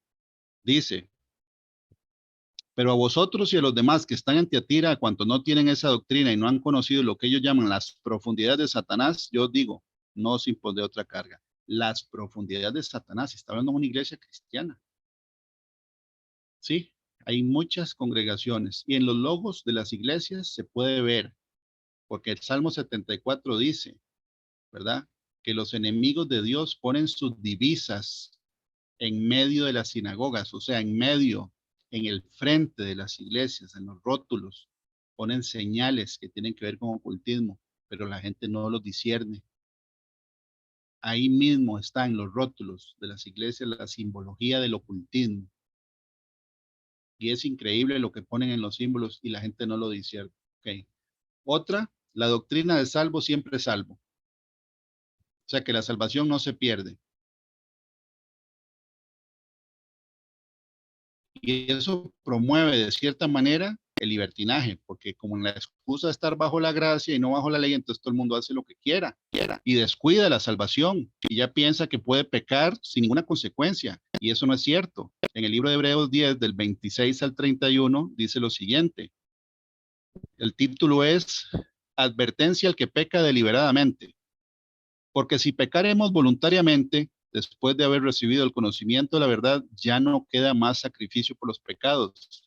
dice, pero a vosotros y a los demás que están en Tiatira, a cuantos no tienen esa doctrina y no han conocido lo que ellos llaman las profundidades de Satanás, yo os digo, no os impondré otra carga. Las profundidades de Satanás, está hablando de una iglesia cristiana. Sí, hay muchas congregaciones y en los logos de las iglesias se puede ver, porque el Salmo 74 dice, ¿verdad? Que los enemigos de Dios ponen sus divisas en medio de las sinagogas, o sea, en medio, en el frente de las iglesias, en los rótulos, ponen señales que tienen que ver con ocultismo, pero la gente no los discierne. Ahí mismo está en los rótulos de las iglesias la simbología del ocultismo. Y es increíble lo que ponen en los símbolos y la gente no lo discierne. Okay. Otra, la doctrina de salvo siempre es salvo. O sea que la salvación no se pierde. Y eso promueve de cierta manera el libertinaje, porque como en la excusa de estar bajo la gracia y no bajo la ley, entonces todo el mundo hace lo que quiera y descuida la salvación y ya piensa que puede pecar sin ninguna consecuencia. Y eso no es cierto. En el libro de Hebreos 10, del 26 al 31, dice lo siguiente. El título es Advertencia al que peca deliberadamente. Porque si pecaremos voluntariamente, después de haber recibido el conocimiento de la verdad, ya no queda más sacrificio por los pecados,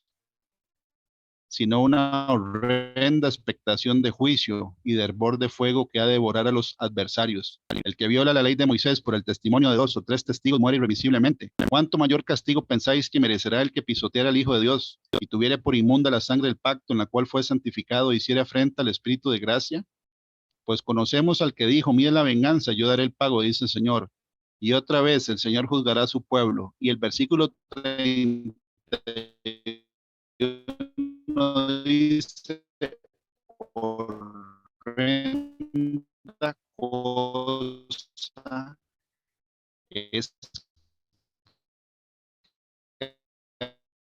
sino una horrenda expectación de juicio y de hervor de fuego que ha de devorar a los adversarios. El que viola la ley de Moisés por el testimonio de 2 o 3 testigos muere irremisiblemente. ¿Cuánto mayor castigo pensáis que merecerá el que pisoteara al Hijo de Dios y tuviere por inmunda la sangre del pacto en la cual fue santificado e hiciera afrenta al Espíritu de gracia? Pues conocemos al que dijo, mía es la venganza, yo daré el pago, dice el Señor. Y otra vez el Señor juzgará a su pueblo. Y el versículo 31 dice, horrenda cosa es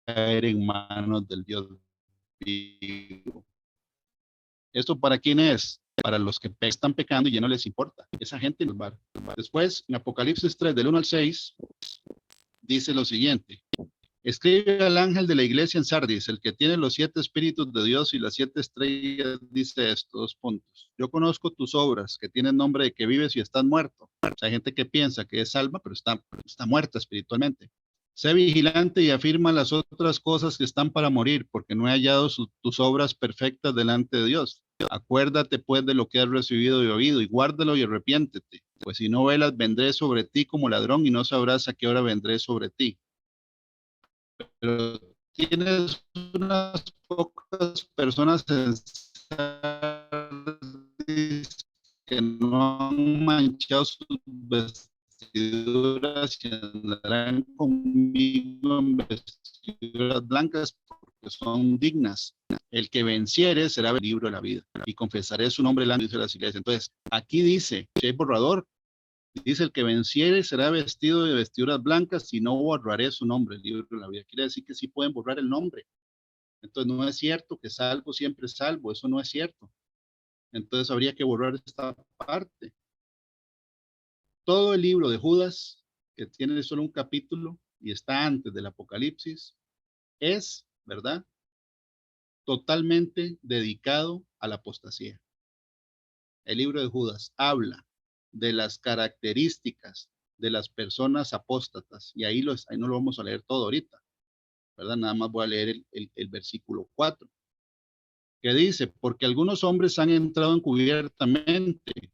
caer en manos del Dios vivo. ¿Esto para quién es? Para los que están pecando y ya no les importa. Esa gente nos va. Después, en Apocalipsis 3, del 1 al 6, dice lo siguiente. Escribe al ángel de la iglesia en Sardis, el que tiene los 7 espíritus de Dios y las 7 estrellas, dice estos 2 puntos. Yo conozco tus obras, que tienen nombre de que vives y estás muerto. O sea, hay gente que piensa que es salva, pero está muerta espiritualmente. Sé vigilante y afirma las otras cosas que están para morir, porque no he hallado tus obras perfectas delante de Dios. Acuérdate pues de lo que has recibido y oído, y guárdalo y arrepiéntete. Pues si no velas, vendré sobre ti como ladrón, y no sabrás a qué hora vendré sobre ti. Pero tienes unas pocas personas en Sardis que no han manchado sus vestiduras y andarán conmigo en vestiduras blancas porque son dignas. El que venciere será el libro de la vida y confesaré su nombre delante de las iglesias. Entonces, aquí dice, si hay borrador, dice, el que venciere será vestido de vestiduras blancas y no borraré su nombre, el libro de la vida. Quiere decir que sí pueden borrar el nombre. Entonces no es cierto que salvo siempre es salvo, eso no es cierto. Entonces habría que borrar esta parte. Todo el libro de Judas, que tiene solo un capítulo y está antes del Apocalipsis, es, ¿verdad?, totalmente dedicado a la apostasía. El libro de Judas habla de las características de las personas apóstatas, y ahí no lo vamos a leer todo ahorita, ¿verdad? Nada más voy a leer el versículo 4, que dice, porque algunos hombres han entrado encubiertamente,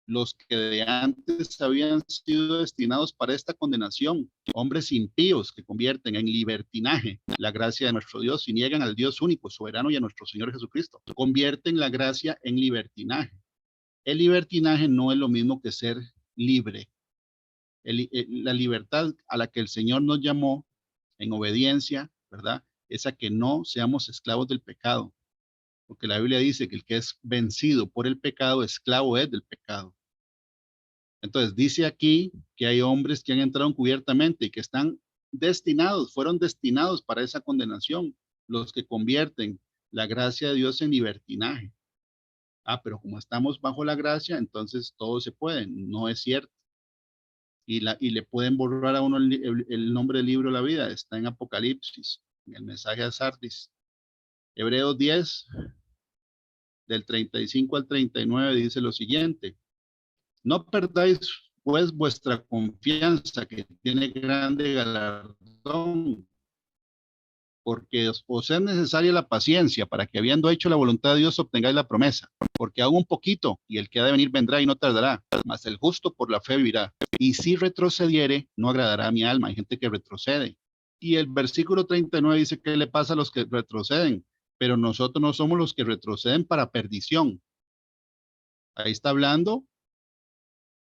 los que de antes habían sido destinados para esta condenación, hombres impíos que convierten en libertinaje la gracia de nuestro Dios y niegan al Dios único, soberano y a nuestro Señor Jesucristo. Convierten la gracia en libertinaje. El libertinaje no es lo mismo que ser libre. La libertad a la que el Señor nos llamó en obediencia, ¿verdad?, es a que no seamos esclavos del pecado, porque la Biblia dice que el que es vencido por el pecado, esclavo es del pecado. Entonces dice aquí que hay hombres que han entrado encubiertamente y que están fueron destinados para esa condenación, los que convierten la gracia de Dios en libertinaje. Pero como estamos bajo la gracia, entonces todo se puede. No es cierto. Y le pueden borrar a uno el nombre del libro de la vida. Está en Apocalipsis, en el mensaje a Sardis. Hebreos 10, del 35 al 39, dice lo siguiente. No perdáis pues vuestra confianza, que tiene grande galardón, porque os es necesaria la paciencia, para que habiendo hecho la voluntad de Dios obtengáis la promesa. Porque aún un poquito, y el que ha de venir vendrá y no tardará, mas el justo por la fe vivirá. Y si retrocediere, no agradará a mi alma. Hay gente que retrocede. Y el versículo 39 dice, ¿qué le pasa a los que retroceden? Pero nosotros no somos los que retroceden para perdición. Ahí está hablando,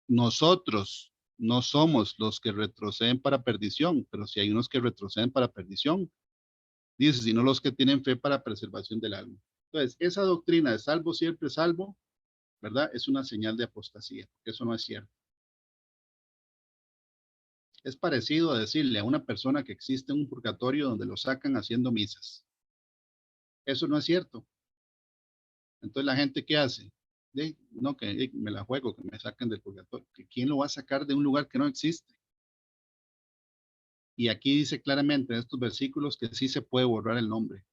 nosotros no somos los que retroceden para perdición, pero si hay unos que retroceden para perdición. Dice, sino los que tienen fe para preservación del alma. Entonces, esa doctrina de salvo siempre salvo, ¿verdad?, es una señal de apostasía, porque eso no es cierto. Es parecido a decirle a una persona que existe un purgatorio donde lo sacan haciendo misas. Eso no es cierto. Entonces, ¿la gente qué hace? No, que me la juego, que me saquen del purgatorio. ¿Quién lo va a sacar de un lugar que no existe? Y aquí dice claramente en estos versículos que sí se puede borrar el nombre.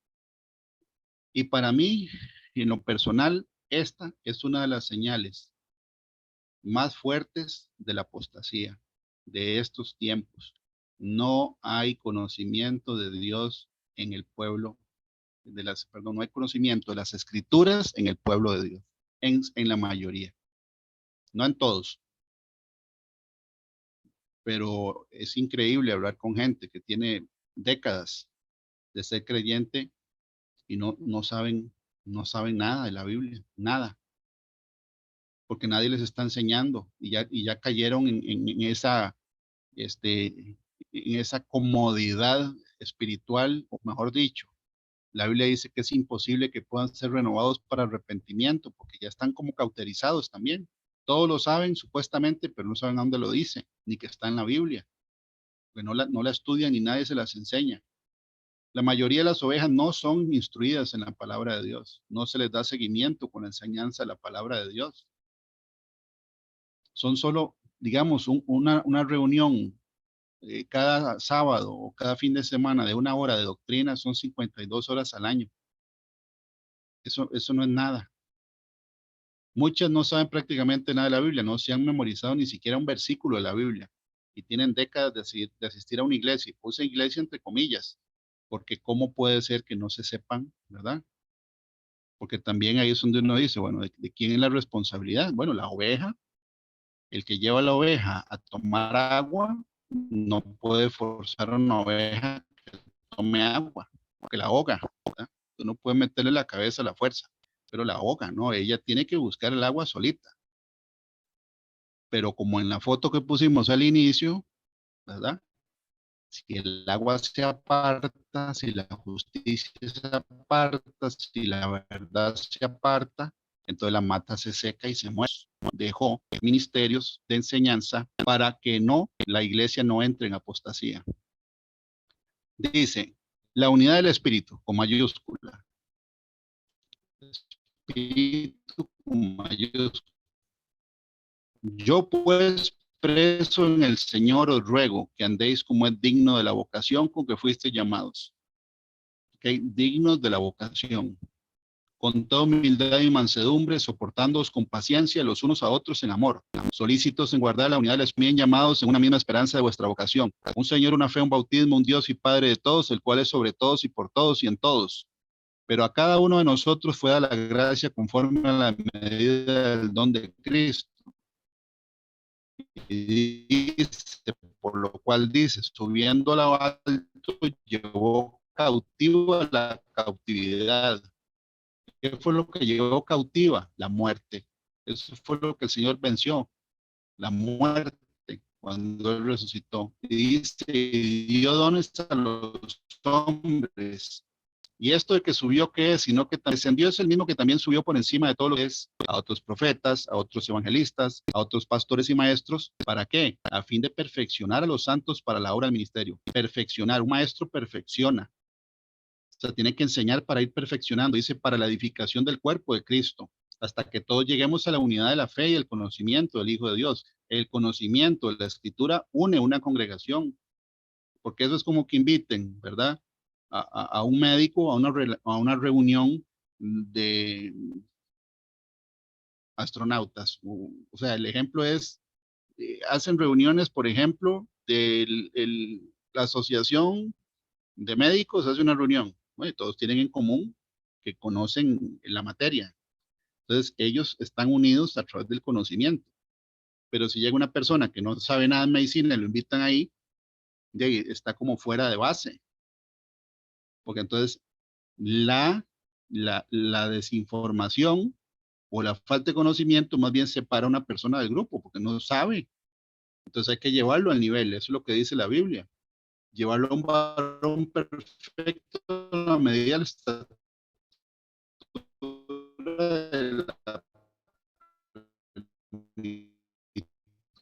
Y para mí, en lo personal, esta es una de las señales más fuertes de la apostasía de estos tiempos. No hay conocimiento de Dios en el pueblo, no hay conocimiento de las escrituras en el pueblo de Dios, en la mayoría, no en todos. Pero es increíble hablar con gente que tiene décadas de ser creyente y no saben nada de la Biblia, nada, porque nadie les está enseñando y ya cayeron en esa comodidad espiritual, o mejor dicho, la Biblia dice que es imposible que puedan ser renovados para arrepentimiento, porque ya están como cauterizados también. Todos lo saben supuestamente, pero no saben a dónde lo dice, ni que está en la Biblia, porque no la estudian ni nadie se las enseña. La mayoría de las ovejas no son instruidas en la palabra de Dios. No se les da seguimiento con la enseñanza de la palabra de Dios. Son solo, digamos, una reunión cada sábado o cada fin de semana de 1 hora de doctrina, son 52 horas al año. Eso no es nada. Muchas no saben prácticamente nada de la Biblia, no se han memorizado ni siquiera un versículo de la Biblia y tienen décadas de asistir a una iglesia. Y puse iglesia entre comillas, porque ¿cómo puede ser que no se sepan, verdad? Porque también ahí es donde uno dice, bueno, ¿de quién es la responsabilidad? Bueno, la oveja, el que lleva a la oveja a tomar agua, no puede forzar a una oveja que tome agua, porque la ahoga, ¿verdad? Tú no puedes meterle la cabeza a la fuerza, pero la ahoga, ¿no? Ella tiene que buscar el agua solita. Pero como en la foto que pusimos al inicio, ¿verdad? Si el agua se aparta, si la justicia se aparta, si la verdad se aparta, entonces la mata se seca y se muere. Dejó ministerios de enseñanza para que la iglesia no entre en apostasía. Dice, la unidad del espíritu, con mayúscula. Espíritu con mayúscula. Yo pues, preso en el Señor, os ruego que andéis como es digno de la vocación con que fuisteis llamados. ¿Okay? Dignos de la vocación. Con toda humildad y mansedumbre, soportándoos con paciencia los unos a otros en amor, solícitos en guardar la unidad de los bien llamados en una misma esperanza de vuestra vocación. Un Señor, una fe, un bautismo, un Dios y Padre de todos, el cual es sobre todos y por todos y en todos. Pero a cada uno de nosotros fue dada la gracia conforme a la medida del don de Cristo. Y dice, por lo cual dice, subiendo a lo alto, llevó cautivo a la cautividad. ¿Qué fue lo que llevó cautiva? La muerte. Eso fue lo que el Señor venció, la muerte, cuando Él resucitó. Y dice, dio dones a los hombres. Y esto de que subió, ¿qué es? Sino que descendió es el mismo que también subió por encima de todo lo que es a otros profetas, a otros evangelistas, a otros pastores y maestros. ¿Para qué? A fin de perfeccionar a los santos para la obra del ministerio. Perfeccionar. Un maestro perfecciona. O sea, tiene que enseñar para ir perfeccionando. Dice, para la edificación del cuerpo de Cristo, hasta que todos lleguemos a la unidad de la fe y el conocimiento del Hijo de Dios. El conocimiento de la Escritura une una congregación, porque eso es como que inviten, ¿verdad? A un médico a una reunión de astronautas. O sea, el ejemplo es, hacen reuniones, por ejemplo, de la Asociación de Médicos, hace una reunión. Bueno, todos tienen en común que conocen la materia. Entonces, ellos están unidos a través del conocimiento. Pero si llega una persona que no sabe nada de medicina y lo invitan ahí, está como fuera de base. Porque entonces la desinformación o la falta de conocimiento más bien separa a una persona del grupo porque no sabe. Entonces hay que llevarlo al nivel, eso es lo que dice la Biblia. Llevarlo a un varón perfecto a la medida de la estatura de la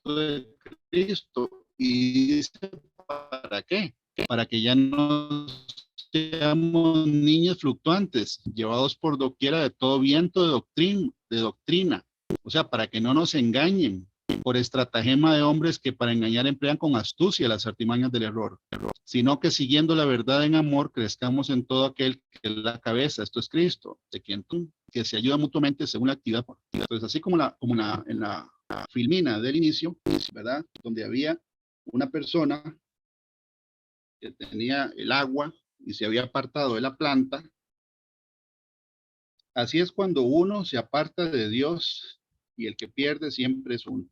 de Cristo. Y dice, ¿para qué? Para que ya no seamos niños fluctuantes, llevados por doquiera de todo viento de doctrina. O sea, para que no nos engañen por estratagema de hombres que para engañar emplean con astucia las artimañas del error, sino que siguiendo la verdad en amor, crezcamos en todo aquel que es la cabeza, esto es Cristo, de quien que se ayuda mutuamente según la actividad. Entonces, así como en la filmina del inicio, ¿verdad? Donde había una persona que tenía el agua y se había apartado de la planta. Así es cuando uno se aparta de Dios y el que pierde siempre es uno.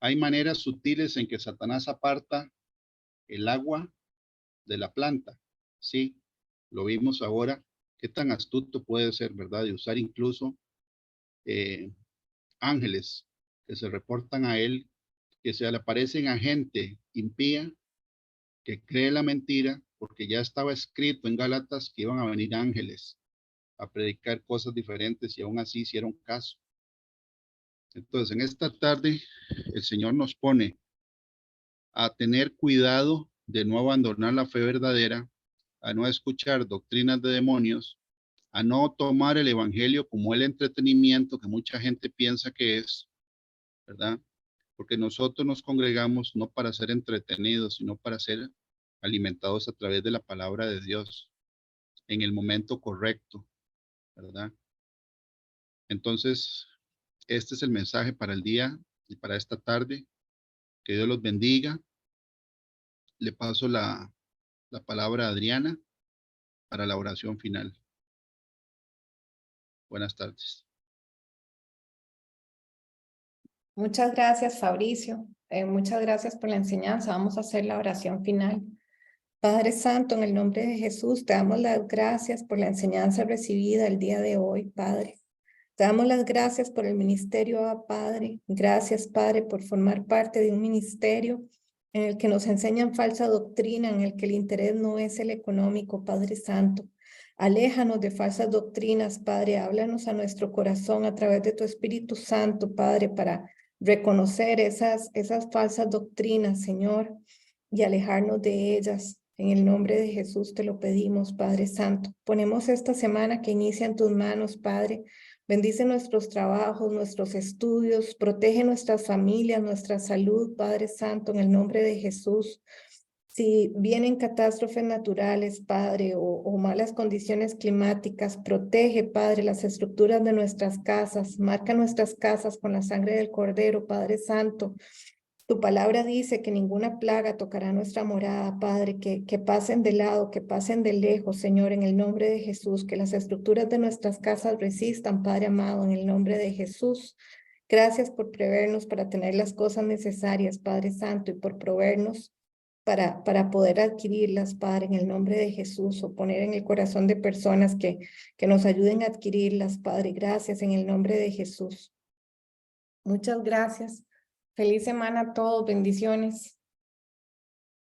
Hay maneras sutiles en que Satanás aparta el agua de la planta. Sí, lo vimos ahora. Qué tan astuto puede ser, ¿verdad? De usar incluso ángeles que se reportan a él, que se le aparecen a gente impía que cree la mentira, porque ya estaba escrito en Gálatas que iban a venir ángeles a predicar cosas diferentes y aún así hicieron caso. Entonces, en esta tarde, el Señor nos pone a tener cuidado de no abandonar la fe verdadera a no escuchar doctrinas de demonios, a no tomar el evangelio como el entretenimiento que mucha gente piensa que es, ¿verdad? Porque nosotros nos congregamos no para ser entretenidos, sino para ser alimentados a través de la palabra de Dios en el momento correcto, ¿verdad? Entonces, este es el mensaje para el día y para esta tarde. Que Dios los bendiga. Le paso la palabra a Adriana para la oración final. Buenas tardes. Muchas gracias, Fabricio. Muchas gracias por la enseñanza. Vamos a hacer la oración final. Padre Santo, en el nombre de Jesús, te damos las gracias por la enseñanza recibida el día de hoy, Padre. Te damos las gracias por el ministerio, Padre. Gracias, Padre, por formar parte de un ministerio en el que nos enseñan falsa doctrina, en el que el interés no es el económico, Padre Santo. Aléjanos de falsas doctrinas, Padre. Háblanos a nuestro corazón a través de tu Espíritu Santo, Padre, para reconocer esas falsas doctrinas, Señor, y alejarnos de ellas. En el nombre de Jesús te lo pedimos, Padre Santo. Ponemos esta semana que inicia en tus manos, Padre. Bendice nuestros trabajos, nuestros estudios, protege nuestras familias, nuestra salud, Padre Santo, en el nombre de Jesús. Si vienen catástrofes naturales, Padre, o malas condiciones climáticas, protege, Padre, las estructuras de nuestras casas, marca nuestras casas con la sangre del Cordero, Padre Santo. Tu palabra dice que ninguna plaga tocará nuestra morada, Padre, que pasen de lado, que pasen de lejos, Señor, en el nombre de Jesús, que las estructuras de nuestras casas resistan, Padre amado, en el nombre de Jesús. Gracias por prevernos para tener las cosas necesarias, Padre Santo, y por proveernos para poder adquirirlas, Padre, en el nombre de Jesús, o poner en el corazón de personas que nos ayuden a adquirirlas, Padre. Gracias en el nombre de Jesús. Muchas gracias. Feliz semana a todos. Bendiciones.